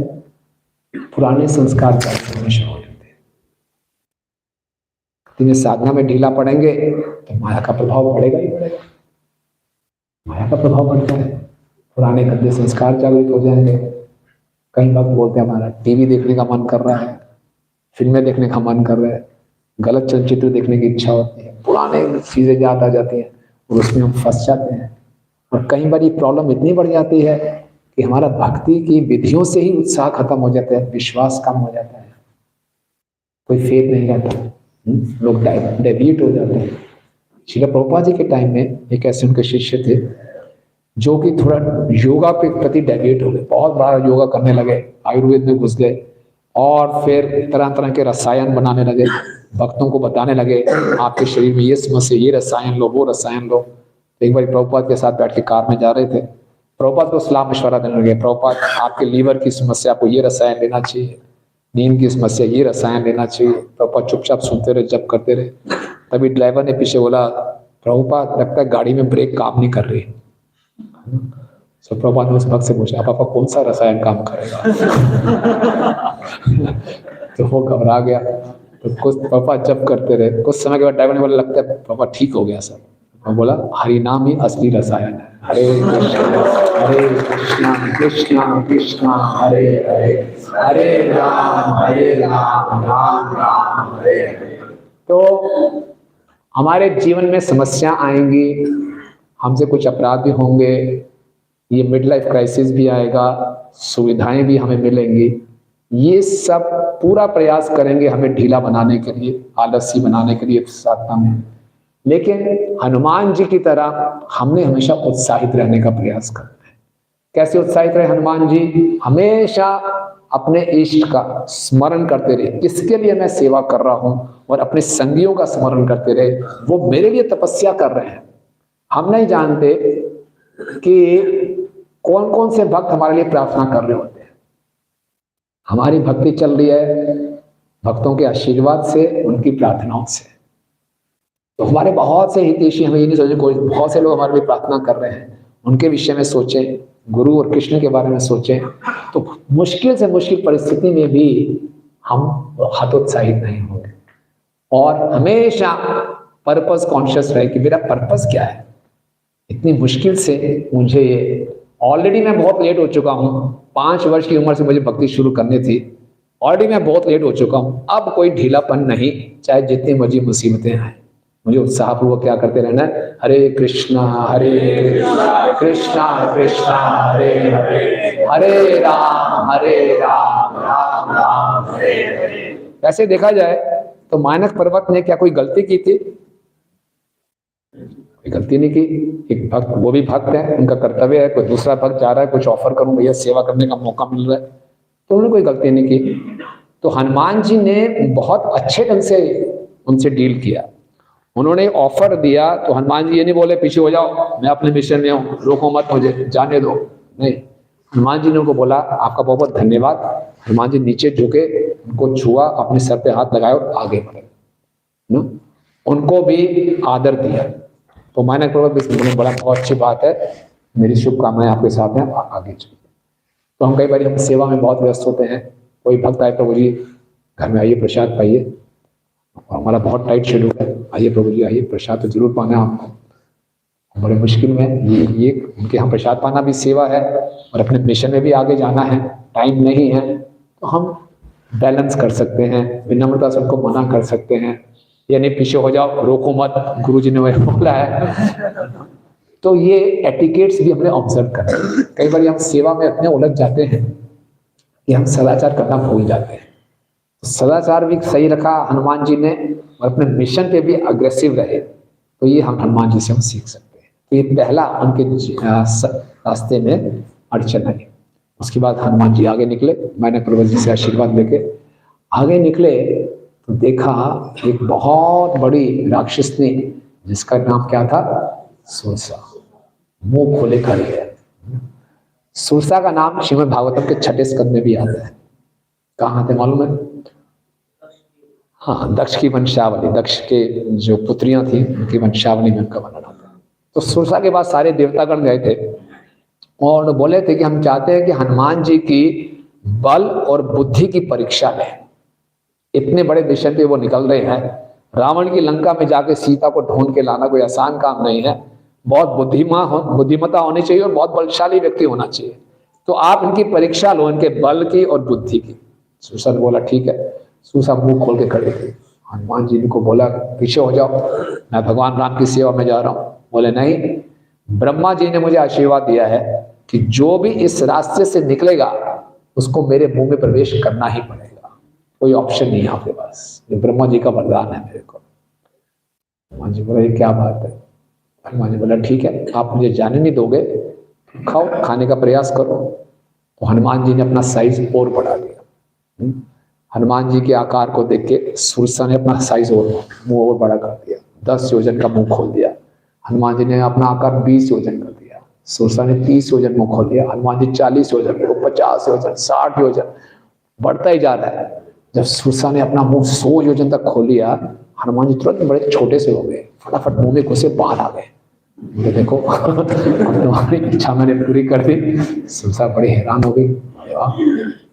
पुराने संस्कार होने शुरू हो जाते हैं। तुम्हें साधना में ढीला पड़ेंगे तो माया का प्रभाव पड़ेगा ही पड़ेगा, माया का प्रभाव पड़ता है, पुराने गंदे संस्कार जागृत हो जाएंगे। कई वक्त बोलते हैं हमारा टीवी देखने का मन कर रहा है, फिल्में देखने का मन कर रहा है, गलत चलचित्र देखने की इच्छा होती है, पुराने चीजें याद आ जाती हैं और उसमें हम फंस जाते हैं। और कई बार ये प्रॉब्लम इतनी बढ़ जाती है कि हमारा भक्ति की विधियों से ही उत्साह खत्म हो जाता है, विश्वास कम हो जाता है, कोई फेथ नहीं रहता, लोग डेविएट हो जाते हैं। श्रील प्रभुपाद जी के टाइम में एक ऐसे उनके शिष्य थे जो कि थोड़ा योगा के प्रति डेविएट हो गए, बहुत बार योगा करने लगे, आयुर्वेद में घुस गए और फिर तरह तरह के रसायन बनाने लगे, भक्तों को बताने लगे आपके शरीर में ये समस्या, ये रसायन लो, वो रसायन लो। एक बार प्रभुपाद के साथ बैठ के कार में जा रहे थे, प्रभुपाद को सलाह मशवरा देने लगे, प्रभुपाद आपके लीवर की समस्या, आपको ये रसायन लेना चाहिए, नींद की समस्या, ये रसायन लेना चाहिए। प्रभुपाद चुपचाप सुनते रहे, जब करते रहे। तभी ड्राइवर ने पीछे बोला, प्रभुपाद लगता है गाड़ी में ब्रेक काम नहीं कर रही। तो प्रभुपाद ने उस भक्त से पूछा, पापा कौन सा रसायन काम करेगा? तो वो घबरा गया। तो कुछ पापा जब करते रहे, कुछ समय के बाद ड्राइवर ने बोला, लगता है पापा ठीक हो गया सब। मैं बोला हरि नाम ही असली रसायन है। हरे कृष्णा कृष्णा कृष्णा हरे हरे, हरे राम राम राम हरे हरे। तो हमारे जीवन में समस्या आएंगी, हमसे कुछ अपराध भी होंगे, ये मिड लाइफ क्राइसिस भी आएगा, सुविधाएं भी हमें मिलेंगी, ये सब पूरा प्रयास करेंगे हमें ढीला बनाने के लिए, आलसी बनाने के लिए साधना में। लेकिन हनुमान जी की तरह हमने हमेशा उत्साहित रहने का प्रयास करना है। कैसे उत्साहित रहे हनुमान जी? हमेशा अपने इष्ट का स्मरण करते रहे, किसके लिए मैं सेवा कर रहा हूं, और अपने संगियों का स्मरण करते रहे, वो मेरे लिए तपस्या कर रहे हैं। हम नहीं जानते कि कौन कौन से भक्त हमारे लिए प्रार्थना कर रहे होते हैं। हमारी भक्ति चल रही है भक्तों के आशीर्वाद से, उनकी प्रार्थनाओं से। तो हमारे बहुत से हितैषी, हमें ये नहीं सोचें, कोई बहुत से लोग हमारे लिए प्रार्थना कर रहे हैं, उनके विषय में सोचें, गुरु और कृष्ण के बारे में सोचें, तो मुश्किल से मुश्किल परिस्थिति में भी हम हतोत्साहित नहीं होंगे। और हमेशा पर्पस कॉन्शियस रहे कि मेरा पर्पस क्या है। इतनी मुश्किल से मुझे, ऑलरेडी मैं बहुत लेट हो चुका हूँ, 5 वर्ष की उम्र से मुझे भक्ति शुरू करनी थी, ऑलरेडी मैं बहुत लेट हो चुका हूँ। अब कोई ढीलापन नहीं, चाहे जितनी मर्जी मुसीबतें आए, मुझे उत्साहपूर्वक क्या करते रहना है, हरे कृष्णा कृष्णा कृष्णा हरे हरे, हरे राम राम राम हरे हरे। वैसे देखा जाए तो मानक पर्वत ने क्या कोई गलती की थी? कोई गलती नहीं की। एक भक्त, वो भी भक्त है, उनका कर्तव्य है, कोई दूसरा भक्त जा रहा है, कुछ ऑफर करूं भैया, सेवा करने का मौका मिल रहा है, तो उन्होंने कोई गलती नहीं की। तो हनुमान जी ने बहुत अच्छे ढंग से उनसे डील किया। उन्होंने ऑफर दिया तो हनुमान जी ये नहीं बोले पीछे हो जाओ, मैं अपने मिशन में हूँ, रोको मत मुझे, जाने दो, नहीं। हनुमान जी ने उनको बोला आपका बहुत बहुत धन्यवाद। हनुमान जी नीचे झुके, उनको छुआ, अपने सर पे हाथ लगाए और आगे बढ़े, उनको भी आदर दिया। तो मानक पर्वत बड़ा बहुत अच्छी बात है, मेरी शुभकामनाएं आपके साथ हैं, आगे चलिए। तो हम कई बार हम सेवा में बहुत व्यस्त होते हैं, कोई भक्त आए प्रभु जी घर में आइए प्रसाद पाइए, हमारा बहुत टाइट शेड्यूल है, आइए प्रभु जी आइए, प्रसाद तो जरूर पाना है आपको। बड़े मुश्किल में ये उनके यहाँ प्रसाद पाना भी सेवा है, और अपने मिशन में भी आगे जाना है, टाइम नहीं है, तो हम बैलेंस कर सकते हैं, विनम्रता से उनको मना कर सकते हैं, यानी पीछे हो जाओ, रोको मत, गुरु जी ने वही बोला है। तो ये एटिकेट्स भी हमने ऑब्जर्व करना है। कई बार हम सेवा में इतने उलझ जाते हैं कि हम सदाचार करना भूल जाते हैं। सदाचार भी सही रखा हनुमान जी ने, और अपने मिशन पे भी अग्रेसिव रहे, तो ये हम हनुमान जी से हम सीख सकते हैं। तो ये पहला उनके रास्ते में अड़चन आई। उसके बाद हनुमान जी आगे निकले, मैंने पर्वत जी से आशीर्वाद लेके आगे निकले, तो देखा एक बहुत बड़ी राक्षसनी, जिसका नाम क्या था? सुरसा, मुंह खोले खड़ी है। सुरसा का नाम श्रीमद् भागवतम के 6ठे स्कंद में भी आता है। कहाँ आते मालूम है? हाँ, दक्ष की वंशावली, दक्ष के जो पुत्रियां थी उनकी वंशावली में उनका वर्णन आता है। तो सुरसा के बाद सारे देवतागण गए थे और बोले थे कि हम चाहते हैं कि हनुमान जी की बल और बुद्धि की परीक्षा लें। इतने बड़े मिशन पे वो निकल रहे हैं, रावण की लंका में जाके सीता को ढूंढ के लाना कोई आसान काम नहीं है, बहुत बुद्धिमत्ता होनी चाहिए और बहुत बलशाली व्यक्ति होना चाहिए। तो आप इनकी परीक्षा लो, इनके बल की और बुद्धि की। सुरसा ने बोला ठीक है। सुरसा मुंह खोल के खड़े थे। हनुमान जी को बोला पीछे हो जाओ, मैं भगवान राम की सेवा में जा रहा हूँ। बोले नहीं, ब्रह्मा जी ने मुझे आशीर्वाद दिया है कि जो भी इस रास्ते से निकलेगा उसको मेरे मुंह में प्रवेश करना ही पड़ेगा, कोई ऑप्शन नहीं है आपके पास, ये ब्रह्मा जी का वरदान है मेरे को। हनुमान जी बोला ये क्या बात है? हनुमान जी बोला ठीक है, आप मुझे जाने नहीं दोगे, खाओ, खाने का प्रयास करो। तो हनुमान जी ने अपना साइज और बढ़ा दिया। हनुमान जी के आकार को देख के सुरसा ने अपना साइज और मुंह और बड़ा कर दिया, 10 योजन का मुंह खोल दिया। हनुमान जी ने अपना आकार 20 योजन कर दिया। सुरसा ने 30 योजन मुंह खोल दिया। हनुमान जी 40 योजन, 50 योजन, 60 योजन, बढ़ता ही जा रहा है। जब सुरसा ने अपना मुंह 100 योजन तक खोल लिया, हनुमान जी तुरंत बड़े छोटे से हो गए, फटाफट मुंह में घुसे बाहर आ गए। देखो तुम्हारी इच्छा मैंने पूरी कर दी। सुरसा बड़ी हैरान हो गई,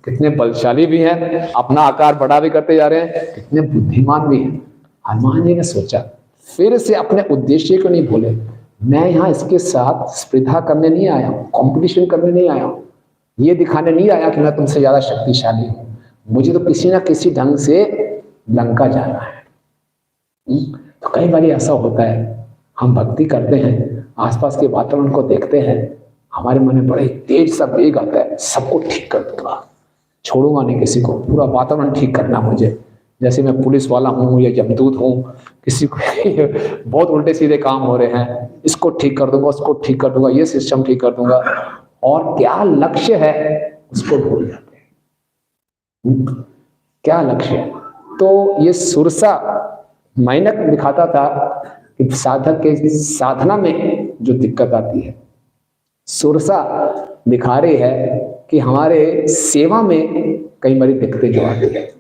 कितने बलशाली भी हैं, अपना आकार बड़ा भी करते जा रहे हैं, कितने बुद्धिमान भी हैं। हनुमान जी ने सोचा, फिर से अपने उद्देश्य को नहीं भूले, मैं यहाँ इसके साथ स्पर्धा करने नहीं आया हूँ, कॉम्पिटिशन करने नहीं आया हूँ, ये दिखाने नहीं आया कि मैं तुमसे ज्यादा शक्तिशाली हूँ, मुझे तो किसी ना किसी ढंग से लंका जाना है। तो कई बार ऐसा होता है, हम भक्ति करते हैं, आसपास के वातावरण को देखते हैं, हमारे मन में बड़े तेज सा वेग आता है, सबको ठीक कर दूंगा, छोड़ूंगा नहीं किसी को, पूरा वातावरण ठीक करना मुझे। जैसे मैं पुलिस वाला हूँ या यमदूत हूँ, किसी को बहुत उल्टे सीधे काम हो रहे हैं, इसको ठीक कर दूंगा, उसको ठीक कर दूंगा, ये सिस्टम ठीक कर दूंगा, और क्या लक्ष्य है उसको भूल जाते हैं। क्या लक्ष्य है? तो ये सुरसा माइनक दिखाता था कि साधक के साधना में जो दिक्कत आती है, सुरसा दिखा रही है कि हमारे सेवा में कई बड़ी दिक्कतें जो आती है।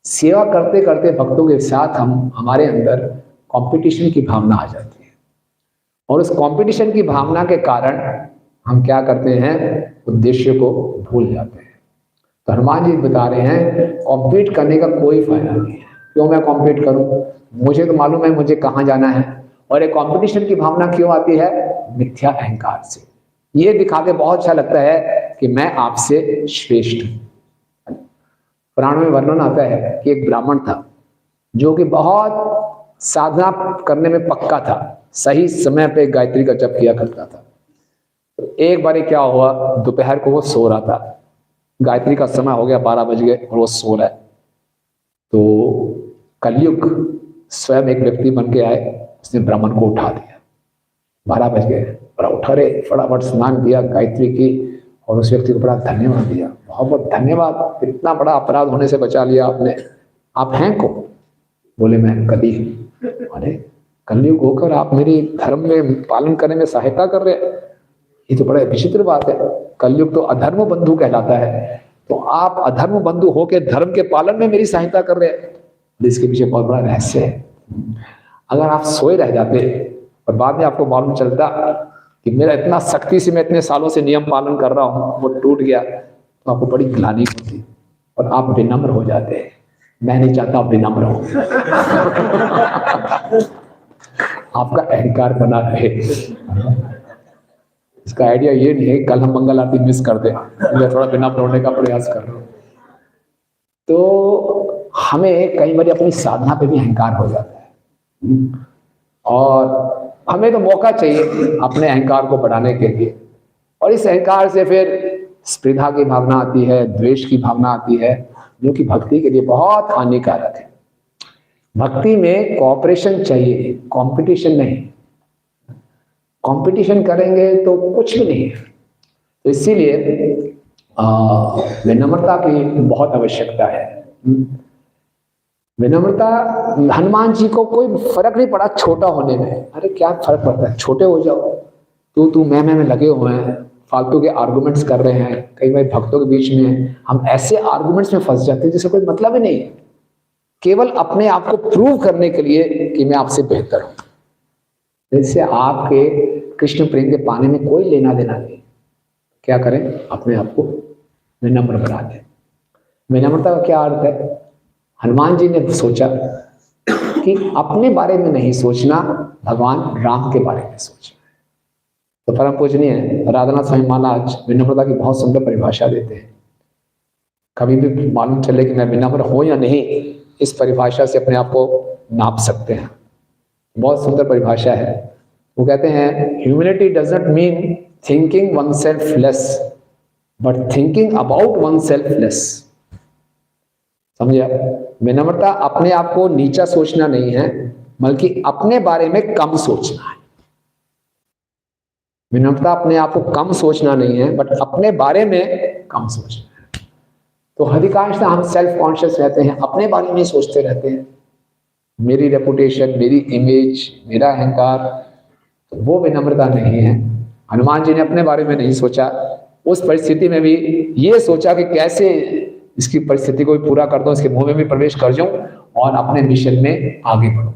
सेवा करते करते भक्तों के साथ हमारे अंदर कंपटीशन की भावना आ जाती है, और उस कंपटीशन की भावना के कारण हम क्या करते हैं, उद्देश्य को भूल जाते हैं। तो हनुमान जी बता रहे हैं कॉम्पीट करने का कोई फायदा नहीं है। क्यों मैं कॉम्पीट करूं? मुझे तो मालूम है मुझे कहाँ जाना है। और एक कंपटीशन की भावना क्यों आती है? मिथ्या अहंकार से। ये दिखा के बहुत अच्छा लगता है कि मैं आपसे श्रेष्ठ हूं। पुराण में वर्णन आता है कि एक ब्राह्मण था जो कि बहुत साधना करने में पक्का था, सही समय पे गायत्री का जप किया करता था। तो एक बार क्या हुआ, दोपहर को वो सो रहा था, गायत्री का समय हो गया, 12 बज गए और वो सो रहा है। तो कलयुग स्वयं एक व्यक्ति बन के आए, उसने ब्राह्मण को उठा दिया। 12 बज गए और उठा रहे, फटाफट स्नान किया, गायत्री की, और उस व्यक्ति को बड़ा धन्यवाद दिया, बहुत बहुत धन्यवाद, इतना बड़ा अपराध होने से बचा लिया आपने। आप हैं कौन? बोले मैं कली हूं। अरे कलयुग होकर आप मेरी धर्म में पालन करने में सहायता कर रहे हैं, ये तो बड़ा विचित्र बात है। कलयुग तो अधर्म बंधु कहलाता है, तो आप अधर्म बंधु होकर धर्म के पालन में मेरी सहायता कर रहे हैं। इसके पीछे बहुत बड़ा रहस्य है। अगर आप सोए रह जाते और बाद में आपको मालूम चलता कि मेरा इतना सख्ती से, मैं इतने सालों से नियम पालन कर रहा हूं, वो टूट गया, तो आपको बड़ी ग्लानि होती और आप विनम्र हो जाते हैं। मैं नहीं चाहता आप विनम्र हो। आपका अहंकार बना रहे। इसका आइडिया ये नहीं है कल हम मंगल आरती मिस कर दें, मैं थोड़ा विनम्र होने का प्रयास कर रहा हूं। तो हमें कई बार अपनी साधना पे भी अहंकार हो जाता है, और हमें तो मौका चाहिए अपने अहंकार को बढ़ाने के लिए। और इस अहंकार से फिर स्पर्धा की भावना आती है, द्वेष की भावना आती है, जो कि भक्ति के लिए बहुत हानिकारक है। भक्ति में कोऑपरेशन चाहिए, कंपटीशन नहीं। कंपटीशन करेंगे तो कुछ भी नहीं है। तो इसीलिए विनम्रता की बहुत आवश्यकता है। विनम्रता, हनुमान जी को कोई फर्क नहीं पड़ा छोटा होने में। अरे क्या फर्क पड़ता है, छोटे हो जाओ। तू मैं में लगे हुए हैं, फालतू के आर्गुमेंट्स कर रहे हैं। कई बार भक्तों के बीच में हम ऐसे आर्गुमेंट्स में फंस जाते हैं जिससे कोई मतलब ही नहीं है, केवल अपने आप को प्रूव करने के लिए कि मैं आपसे बेहतर हूं। इससे आपके कृष्ण प्रेम के पाने में कोई लेना देना नहीं। क्या करें, अपने आप को विनम्र बना दें। विनम्रता का क्या अर्थ है? हनुमान जी ने सोचा कि अपने बारे में नहीं सोचना, भगवान राम के बारे में सोचना। तो परम पूजनीय राधानाथ स्वामी महाराज विनम्रता की बहुत सुंदर परिभाषा देते हैं। कभी भी मालूम चले कि मैं विनम्र हूं या नहीं, इस परिभाषा से अपने आप को नाप सकते हैं। बहुत सुंदर परिभाषा है। वो कहते हैं humility does not mean thinking one self less, but thinking about one self less. समझे आप? विनम्रता अपने आप को नीचा सोचना नहीं है, बल्कि अपने बारे में कम सोचना है। विनम्रता अपने आप को कम सोचना नहीं है, बट अपने बारे में कम सोचना है। तो अधिकांशतः हम सेल्फ कॉन्शियस रहते हैं, अपने बारे में सोचते रहते हैं, मेरी रेपुटेशन, मेरी इमेज, मेरा अहंकार। तो वो विनम्रता नहीं है। हनुमान जी ने अपने बारे में नहीं सोचा, उस परिस्थिति में भी ये सोचा कि कैसे इसकी परिस्थिति को भी पूरा कर दूं, इसके मुंह में भी प्रवेश कर जाऊं और अपने मिशन में आगे बढ़ूं।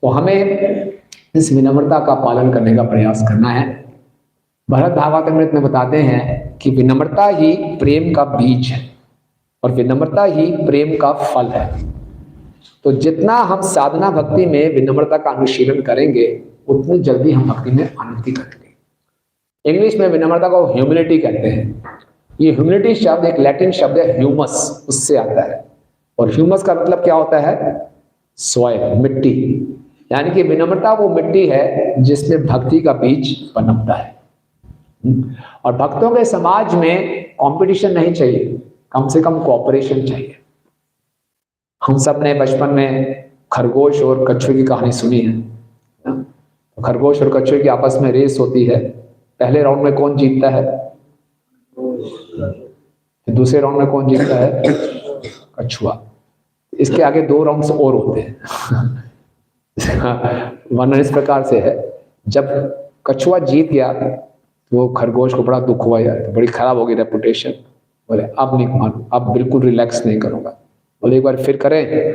तो हमें इस विनम्रता का पालन करने का प्रयास करना है। भरत भागवतामृत में बताते हैं कि विनम्रता ही प्रेम का बीज है और विनम्रता ही प्रेम का फल है। तो जितना हम साधना भक्ति में विनम्रता का अनुशीलन करेंगे, उतनी जल्दी हम भक्ति में उन्नति करेंगे। इंग्लिश में विनम्रता को ह्यूमिलिटी कहते हैं। ये ह्यूमिलिटी शब्द एक लैटिन शब्द है ह्यूमस, उससे आता है। और ह्यूमस का मतलब क्या होता है? सॉइल, मिट्टी। यानी कि विनम्रता वो मिट्टी है जिसमें भक्ति का बीज पनपता है। और भक्तों के समाज में कंपटीशन नहीं चाहिए, कम से कम कोऑपरेशन चाहिए। हम सब ने बचपन में खरगोश और कछुए की कहानी सुनी है ना? खरगोश और कछुए की आपस में रेस होती है। पहले राउंड में कौन जीतता है? दूसरे राउंड में कौन जीतता है? कछुआ। इसके आगे 2 राउंड्स और होते हैं। वर्णन इस प्रकार से है, जब कछुआ जीत गया तो खरगोश को बड़ा दुख हुआ, यार बड़ी खराब हो गई रेपुटेशन। बोले अब नहीं मानू, अब बिल्कुल रिलैक्स नहीं करूंगा। बोले एक बार फिर करें?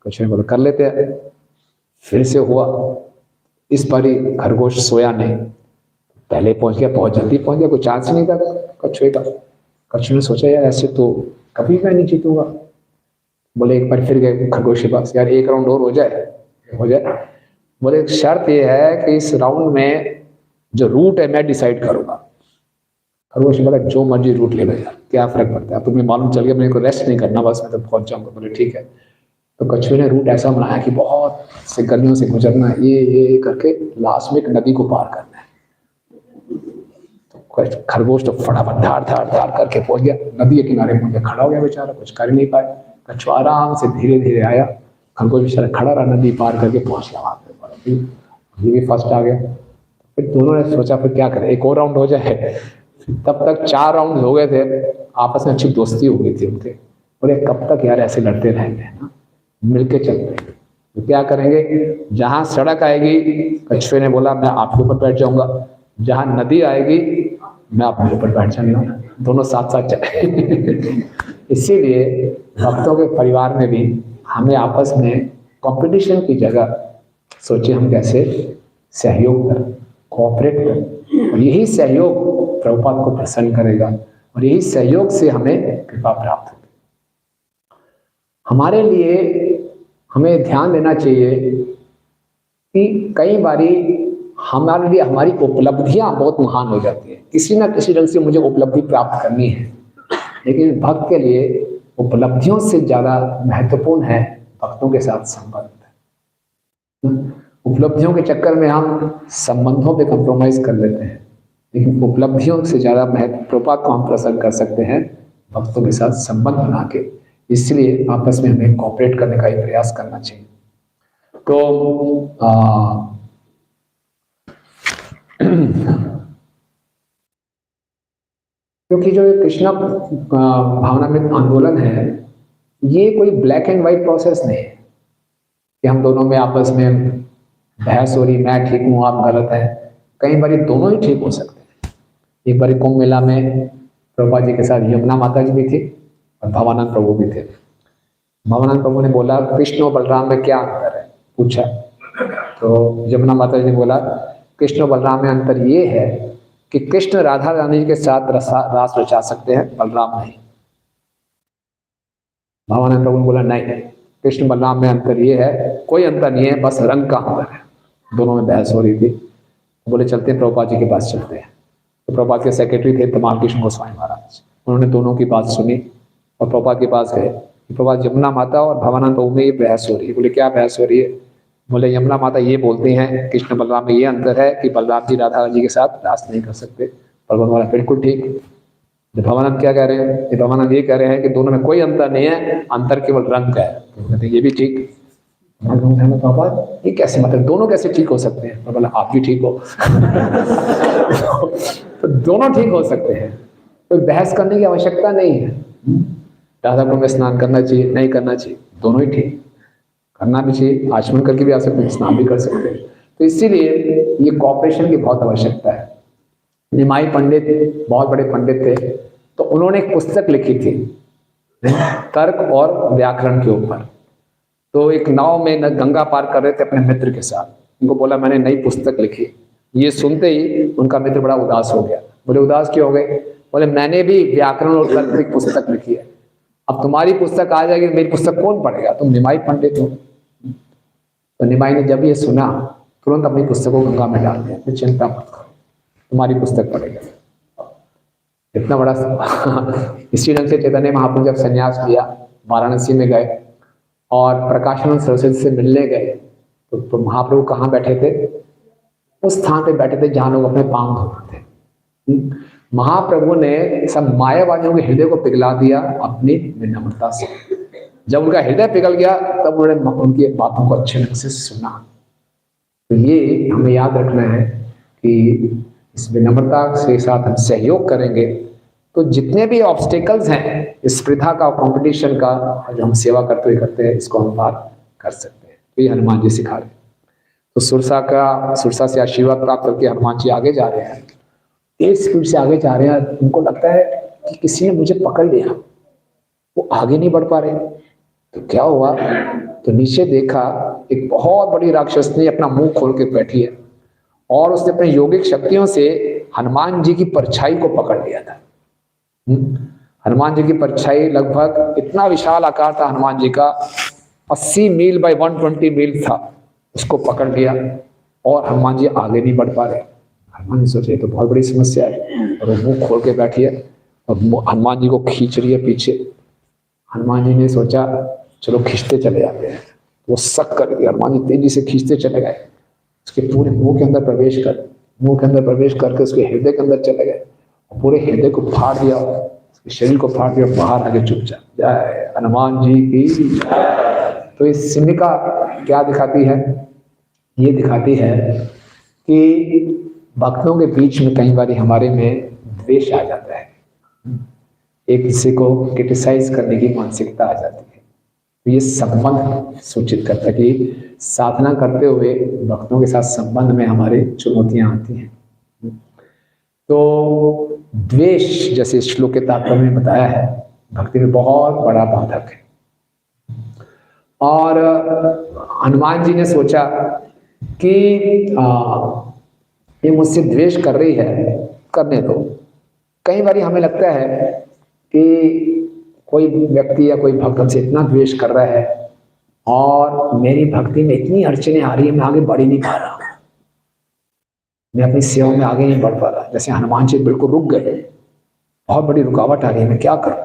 कछुए ने बोला कर लेते हैं। फिर से हुआ, इस बारी खरगोश सोया नहीं, पहले पहुंच गया, बहुत जल्दी पहुंच गया, कोई चांस नहीं था कछुए का। कछुए ने सोचा यार ऐसे तो कभी मैं नहीं जीतूंगा। बोले एक बार फिर गए खरगोश के पास, यार एक राउंड और हो जाए। बोले शर्त ये है कि इस राउंड में जो रूट है मैं डिसाइड करूंगा। खरगोश बोला जो मर्जी रूट ले लो यार, क्या फर्क पड़ता है, तुम्हें मालूम चल गया मेरे को रेस्ट नहीं करना, बस मैं तो पहुंच जाऊंगा। बोले ठीक है। तो कछुए ने रूट ऐसा बनाया कि बहुत से गलियों से गुजरना है, ये करके लास्ट में एक नदी को पार करना है। तो खरगोश तो फटाफट धार करके पहुंच गया, नदी के किनारे पहुंच गया, खड़ा हो गया बेचारा, कुछ कर नहीं पाया। कछुआ आराम से धीरे धीरे आया, खरगोश बेचारा खड़ा रहा, नदी पार करके पहुंच गया वहां पे। ये भी फर्स्ट आ गया। फिर दोनों ने सोचा फिर क्या करें, एक और राउंड हो जाए। तब तक 4 राउंड हो गए थे, आपस में अच्छी दोस्ती हो गई थी उनके। बोले कब तक यार ऐसे लड़ते रहेंगे ना, मिलके चलते हैं। तो क्या करेंगे, जहां सड़क आएगी कछुए ने बोला मैं आपके ऊपर बैठ जाऊंगा, जहां नदी आएगी मैं अपने ऊपर बैठ जाऊंगा, दोनों साथ साथ चले। इसीलिए भक्तों के परिवार में भी हमें आपस में कंपटीशन की जगह सोचिए हम कैसे सहयोग करें, कोऑपरेट करें। और यही सहयोग प्रभुपाद को प्रसन्न करेगा और यही सहयोग से हमें कृपा प्राप्त होगी। हमारे लिए हमें ध्यान देना चाहिए कि कई बारी हमारे लिए हमारी उपलब्धियां बहुत महान हो जाती है, किसी ना किसी ढंग से मुझे उपलब्धि प्राप्त करनी है। लेकिन भक्त के लिए उपलब्धियों से ज्यादा महत्वपूर्ण है भक्तों के साथ संबंध। उपलब्धियों के चक्कर में हम संबंधों पे कंप्रोमाइज कर लेते हैं, लेकिन उपलब्धियों से ज्यादा महत्व प्रभुपाद को हम प्रसन्न कर सकते हैं भक्तों के साथ संबंध बना के। इसलिए आपस में हमें कोऑपरेट करने का ही प्रयास करना चाहिए। तो क्योंकि जो कृष्णा भावनामृत आंदोलन है, ये कोई ब्लैक एंड व्हाइट प्रोसेस नहीं है कि हम दोनों में आपस में बहस हो रही, मैं ठीक हूँ आप गलत है। कई बार दोनों ही ठीक हो सकते हैं। एक बार कुंभ मेला में प्रभुपाद जी के साथ यमुना माता जी भी थी और भवानंद प्रभु भी थे। भवानंद प्रभु ने बोला कृष्ण और बलराम में क्या अंतर है, पूछा। तो यमुना माता जी ने बोला कृष्ण और बलराम में अंतर ये है कि कृष्ण राधा रानी के साथ रास रचा सकते हैं, बलराम नहीं। भवानंद प्रभु ने बोला नहीं, कृष्ण बलराम में अंतर ये है, कोई अंतर नहीं है, बस रंग का अंतर है। दोनों में बहस हो रही थी। बोले चलते हैं प्रभुपाद जी के पास चलते हैं। तो प्रभुपाद के सेक्रेटरी थे तमाल कृष्ण गोस्वामी महाराज, उन्होंने दोनों की बात सुनी और प्रभुपाद के पास गए। प्रभुपाद यमुना माता और भवानंद प्रभु में ये बहस हो रही है। बोले क्या बहस हो रही है? बोले यमुना माता ये बोलती हैं कृष्ण बलराम में ये अंतर है कि बलराम जी राधा जी के साथ रास नहीं कर सकते। प्रभुपाद बोला बिल्कुल ठीक। भवानंद क्या कह रहे हैं? भवानंद ये कह रहे हैं कि दोनों में कोई अंतर नहीं है, अंतर केवल रंग का है। तो कहते हैं ये भी ठीक। प्रभुपाद ये कैसे, मतलब दोनों कैसे ठीक हो सकते हैं? बोला आप भी ठीक हो। तो दोनों ठीक हो सकते हैं, कोई बहस करने की आवश्यकता नहीं है। राधा कुंभ में स्नान करना चाहिए नहीं करना चाहिए, दोनों ही ठीक। करना भी चाहिए, आचमन करके भी आ सकते हैं, स्नान भी कर सकते हैं। तो इसीलिए ये कॉपरेशन की बहुत आवश्यकता है। निमाई पंडित बहुत बड़े पंडित थे, तो उन्होंने एक पुस्तक लिखी थी तर्क और व्याकरण के ऊपर। तो एक नाव में गंगा पार कर रहे थे अपने मित्र के साथ, उनको बोला मैंने नई पुस्तक लिखी। ये सुनते ही उनका मित्र बड़ा उदास हो गया। बोले उदास क्यों हो गए? बोले मैंने भी व्याकरण और तर्क की पुस्तक लिखी है, अब तुम्हारी पुस्तक आ जाएगी, मेरी पुस्तक कौन पढ़ेगा? तुम निमाई पंडित हो। तो निमाई ने जब ये सुना तुरंत अपनी पुस्तक को गंगा में डाल दिया, चिंता मत करो तुम्हारी पुस्तक पढ़ेगा। इतना बड़ा इसी ढंग से चैतन्य महाप्रभु जब संन्यास लिया, वाराणसी में गए और प्रकाशानंद सरस्वती से मिलने गए, तो महाप्रभु कहाँ बैठे थे? उस स्थान पे बैठे थे जहां लोग अपने पांव धोते थे। महाप्रभु ने सब मायावादियों के हृदय को पिघला दिया अपनी विनम्रता से। जब उनका हृदय पिघल गया तब उन्होंने उनकी बातों को अच्छे ढंग से सुना। तो ये हमें याद रखना है कि इस विनम्रता के साथ हम सहयोग करेंगे तो जितने भी ऑब्स्टेकल्स हैं इस स्पर्धा का, कंपटीशन का, जो हम सेवा करते हैं, इसको हम पार कर सकते हैं। तो ये हनुमान जी सिखा रहे हैं। तो सुरसा से आशीर्वाद प्राप्त करके हनुमान जी आगे जा रहे हैं, तेज स्पीड से आगे जा रहे हैं। उनको लगता है कि किसी ने मुझे पकड़ लिया, वो आगे नहीं बढ़ पा रहे। तो क्या हुआ? तो नीचे देखा एक बहुत बड़ी राक्षसनी अपना मुंह खोल के बैठी है और उसने अपने योगिक शक्तियों से हनुमान जी की परछाई को पकड़ लिया था। हनुमान जी की परछाई लगभग इतना विशाल आकार था हनुमान जी का, 80 मील बाय 120 मील था, उसको पकड़ लिया और हनुमान जी आगे नहीं बढ़ पा रहे। हनुमान जी सोचे तो बहुत बड़ी समस्या है, और वो मुंह खोल के बैठी है और हनुमान जी को खींच रही है पीछे। हनुमान जी ने सोचा चलो खींचते चले जाते हैं। वो शक कर गया, हनुमान जी तेजी से खींचते चले गए, उसके पूरे मुंह के अंदर प्रवेश करके उसके हृदय के अंदर चले गए, पूरे हृदय को फाड़ दिया, उसके शरीर को फाड़ दिया, बाहर आगे चुपचाप। जय हनुमान जी की। तो इस सिमिका क्या दिखाती है? ये दिखाती है कि भक्तों के बीच में कई बार हमारे में द्वेष आ जाता है, एक दूसरे को क्रिटिसाइज करने की मानसिकता आ जाती है। तो ये संबंध सूचित करता है कि साधना करते हुए भक्तों के साथ संबंध में हमारे चुनौतियां आती हैं। तो द्वेष, जैसे श्लोक के तात्पर्य में बताया है, भक्ति में बहुत बड़ा बाधक है। और हनुमान जी ने सोचा कि ये मुझसे द्वेष कर रही है, करने दो। कई बार हमें लगता है कि कोई व्यक्ति या कोई भक्त हमसे इतना द्वेष कर रहा है और मेरी भक्ति में इतनी अड़चने आ रही है, मैं आगे बढ़ ही नहीं पा रहा, मैं अपनी सेवा में आगे नहीं बढ़ पा रहा। जैसे हनुमान जी बिल्कुल रुक गए, बहुत बड़ी रुकावट आ रही है, मैं क्या करूं?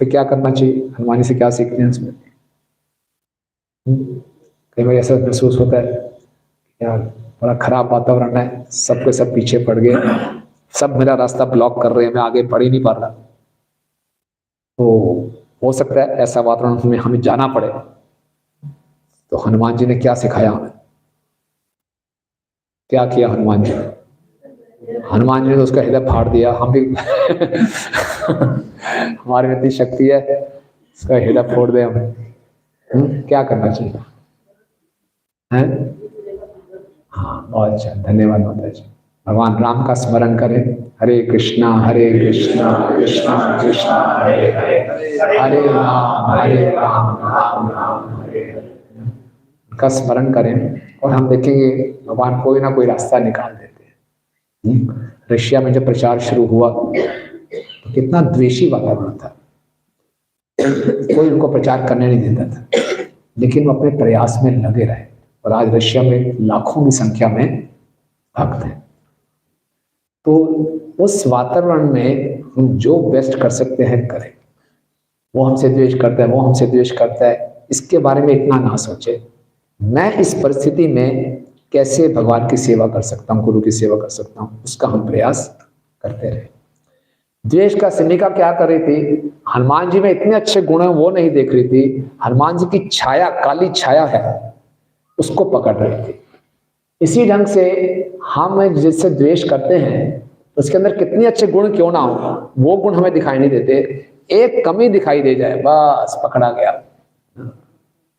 फिर क्या करना चाहिए? हनुमान जी से क्या सीखते हैं उसमें? कई बार ऐसा महसूस होता है यार बड़ा खराब वातावरण है, सबके सब पीछे पड़ गए, सब मेरा रास्ता ब्लॉक कर रहे हैं, मैं आगे बढ़ ही नहीं पा रहा। तो हो सकता है ऐसा वातावरण में हमें जाना पड़े। तो हनुमान जी ने क्या सिखाया हमें? क्या किया हनुमान जी? हनुमान जी ने तो उसका हृदय फाड़ दिया। हम भी हमारे में इतनी शक्ति है, उसका हृदय फोड़ दे हम। क्या करना चाहिए? हैं? हाँ, बहुत अच्छा, धन्यवाद माता जी। भगवान राम का स्मरण करें। हरे कृष्णा कृष्णा कृष्णा हरे हरे, हरे राम राम राम हरे हरे। का स्मरण करें और हम देखेंगे भगवान कोई ना कोई रास्ता निकाल देते हैं। रशिया में जब प्रचार शुरू हुआ तो कितना द्वेषी वातावरण था, कोई उनको प्रचार करने नहीं देता था, लेकिन वो अपने प्रयास में लगे रहे और आज रशिया में लाखों की संख्या में भक्त हैं। तो उस वातावरण में हम जो बेस्ट कर सकते हैं करें। वो हमसे द्वेष करता है, वो हमसे द्वेष करता है, इसके बारे में इतना ना सोचे। मैं इस परिस्थिति में कैसे भगवान की सेवा कर सकता हूँ, गुरु की सेवा कर सकता हूँ, उसका हम प्रयास करते रहे। द्वेष का सिमिका क्या कर रही थी? हनुमान जी में इतने अच्छे गुण हैं वो नहीं देख रही थी, हनुमान जी की छाया, काली छाया है, उसको पकड़ रही थी। इसी ढंग से हम जिससे द्वेष करते हैं उसके अंदर कितने अच्छे गुण क्यों ना हो, वो गुण हमें दिखाई नहीं देते। एक कमी दिखाई दे जाए बस पकड़ा गया,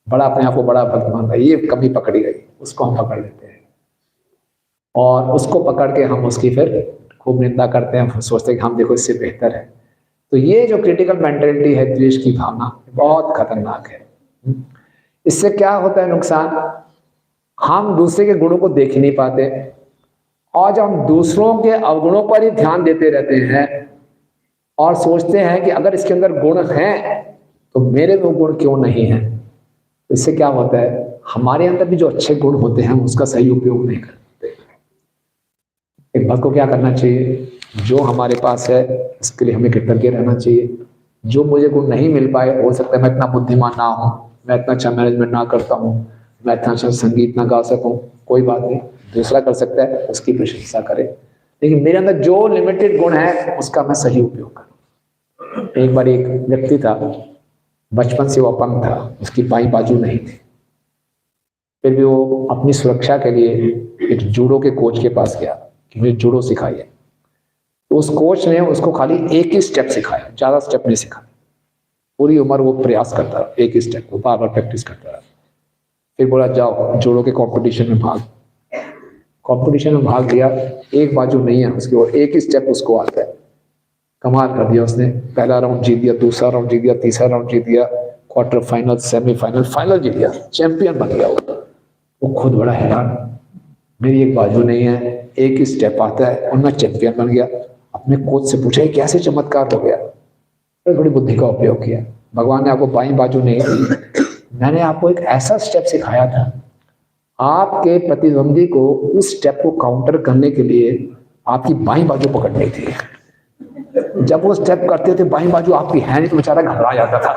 बड़ा अपने आप को बड़ा भक्त मान रहा है, ये कमी पकड़ी गई, उसको हम पकड़ लेते हैं और उसको पकड़ के हम उसकी फिर खूब निंदा करते हैं, सोचते हैं कि हम देखो इससे बेहतर है। तो ये जो क्रिटिकल मेंटेलिटी है, द्वेष की भावना, बहुत खतरनाक है। इससे क्या होता है नुकसान? हम दूसरे के गुणों को देख ही नहीं पाते और जब हम दूसरों के अवगुणों पर ही ध्यान देते रहते हैं और सोचते हैं कि अगर इसके अंदर गुण हैं तो मेरे में गुण क्यों नहीं है, तो इससे क्या होता है? हमारे अंदर भी जो अच्छे गुण होते हैं उसका सही उपयोग नहीं करते। एक भक्त को क्या करना चाहिए? जो हमारे पास है उसके लिए हमें कृतज्ञ रहना चाहिए। जो मुझे गुण नहीं मिल पाए, हो सकता है मैं इतना बुद्धिमान ना हूँ, मैं इतना अच्छा मैनेजमेंट ना करता हूँ, मैं इतना अच्छा संगीत ना गा सकूं, कोई बात नहीं, दूसरा कर सकता है, उसकी प्रशंसा करें, लेकिन मेरे अंदर जो लिमिटेड गुण है उसका मैं सही उपयोग करूं। एक बार एक व्यक्ति था, बचपन से वो अपंग था, उसकी बाईं बाजू नहीं थी, फिर भी वो अपनी सुरक्षा के लिए एक जूडो के कोच के पास गया कि मुझे जूडो सिखाइए। तो उस कोच ने उसको खाली एक ही स्टेप सिखाया, ज्यादा स्टेप नहीं सिखाया। पूरी उम्र वो प्रयास करता रहा, एक ही स्टेप को बार बार प्रैक्टिस करता रहा। फिर बोला जाओ जूडो के कंपटीशन में भाग। कंपटीशन में भाग लिया, एक बाजू नहीं है उसकी और एक ही स्टेप उसको आता है। कमाल कर दिया उसने, पहला राउंड जीत दिया, दूसरा राउंड जीत दिया, तीसरा राउंड जीत दिया, क्वार्टर फाइनल, सेमीफाइनल, फाइनल जीत गया, चैंपियन बन गया वो खुद बड़ा हैरान, मेरी एक बाजू नहीं है, एक ही स्टेप आता है और मैं चैंपियन बन गया। अपने कोच से पूछा कैसे चमत्कार हो गया? फिर बड़ी बुद्धि का उपयोग किया, भगवान ने आपको बाईं बाजू नहीं दी, मैंने आपको एक ऐसा स्टेप सिखाया था, आपके प्रतिद्वंदी को उस स्टेप को काउंटर करने के लिए आपकी बाईं बाजू पकड़नी थी। जब वो स्टेप करते थे बाईं बाजू आपकी है नहीं तो बेचारा घबरा जाता था।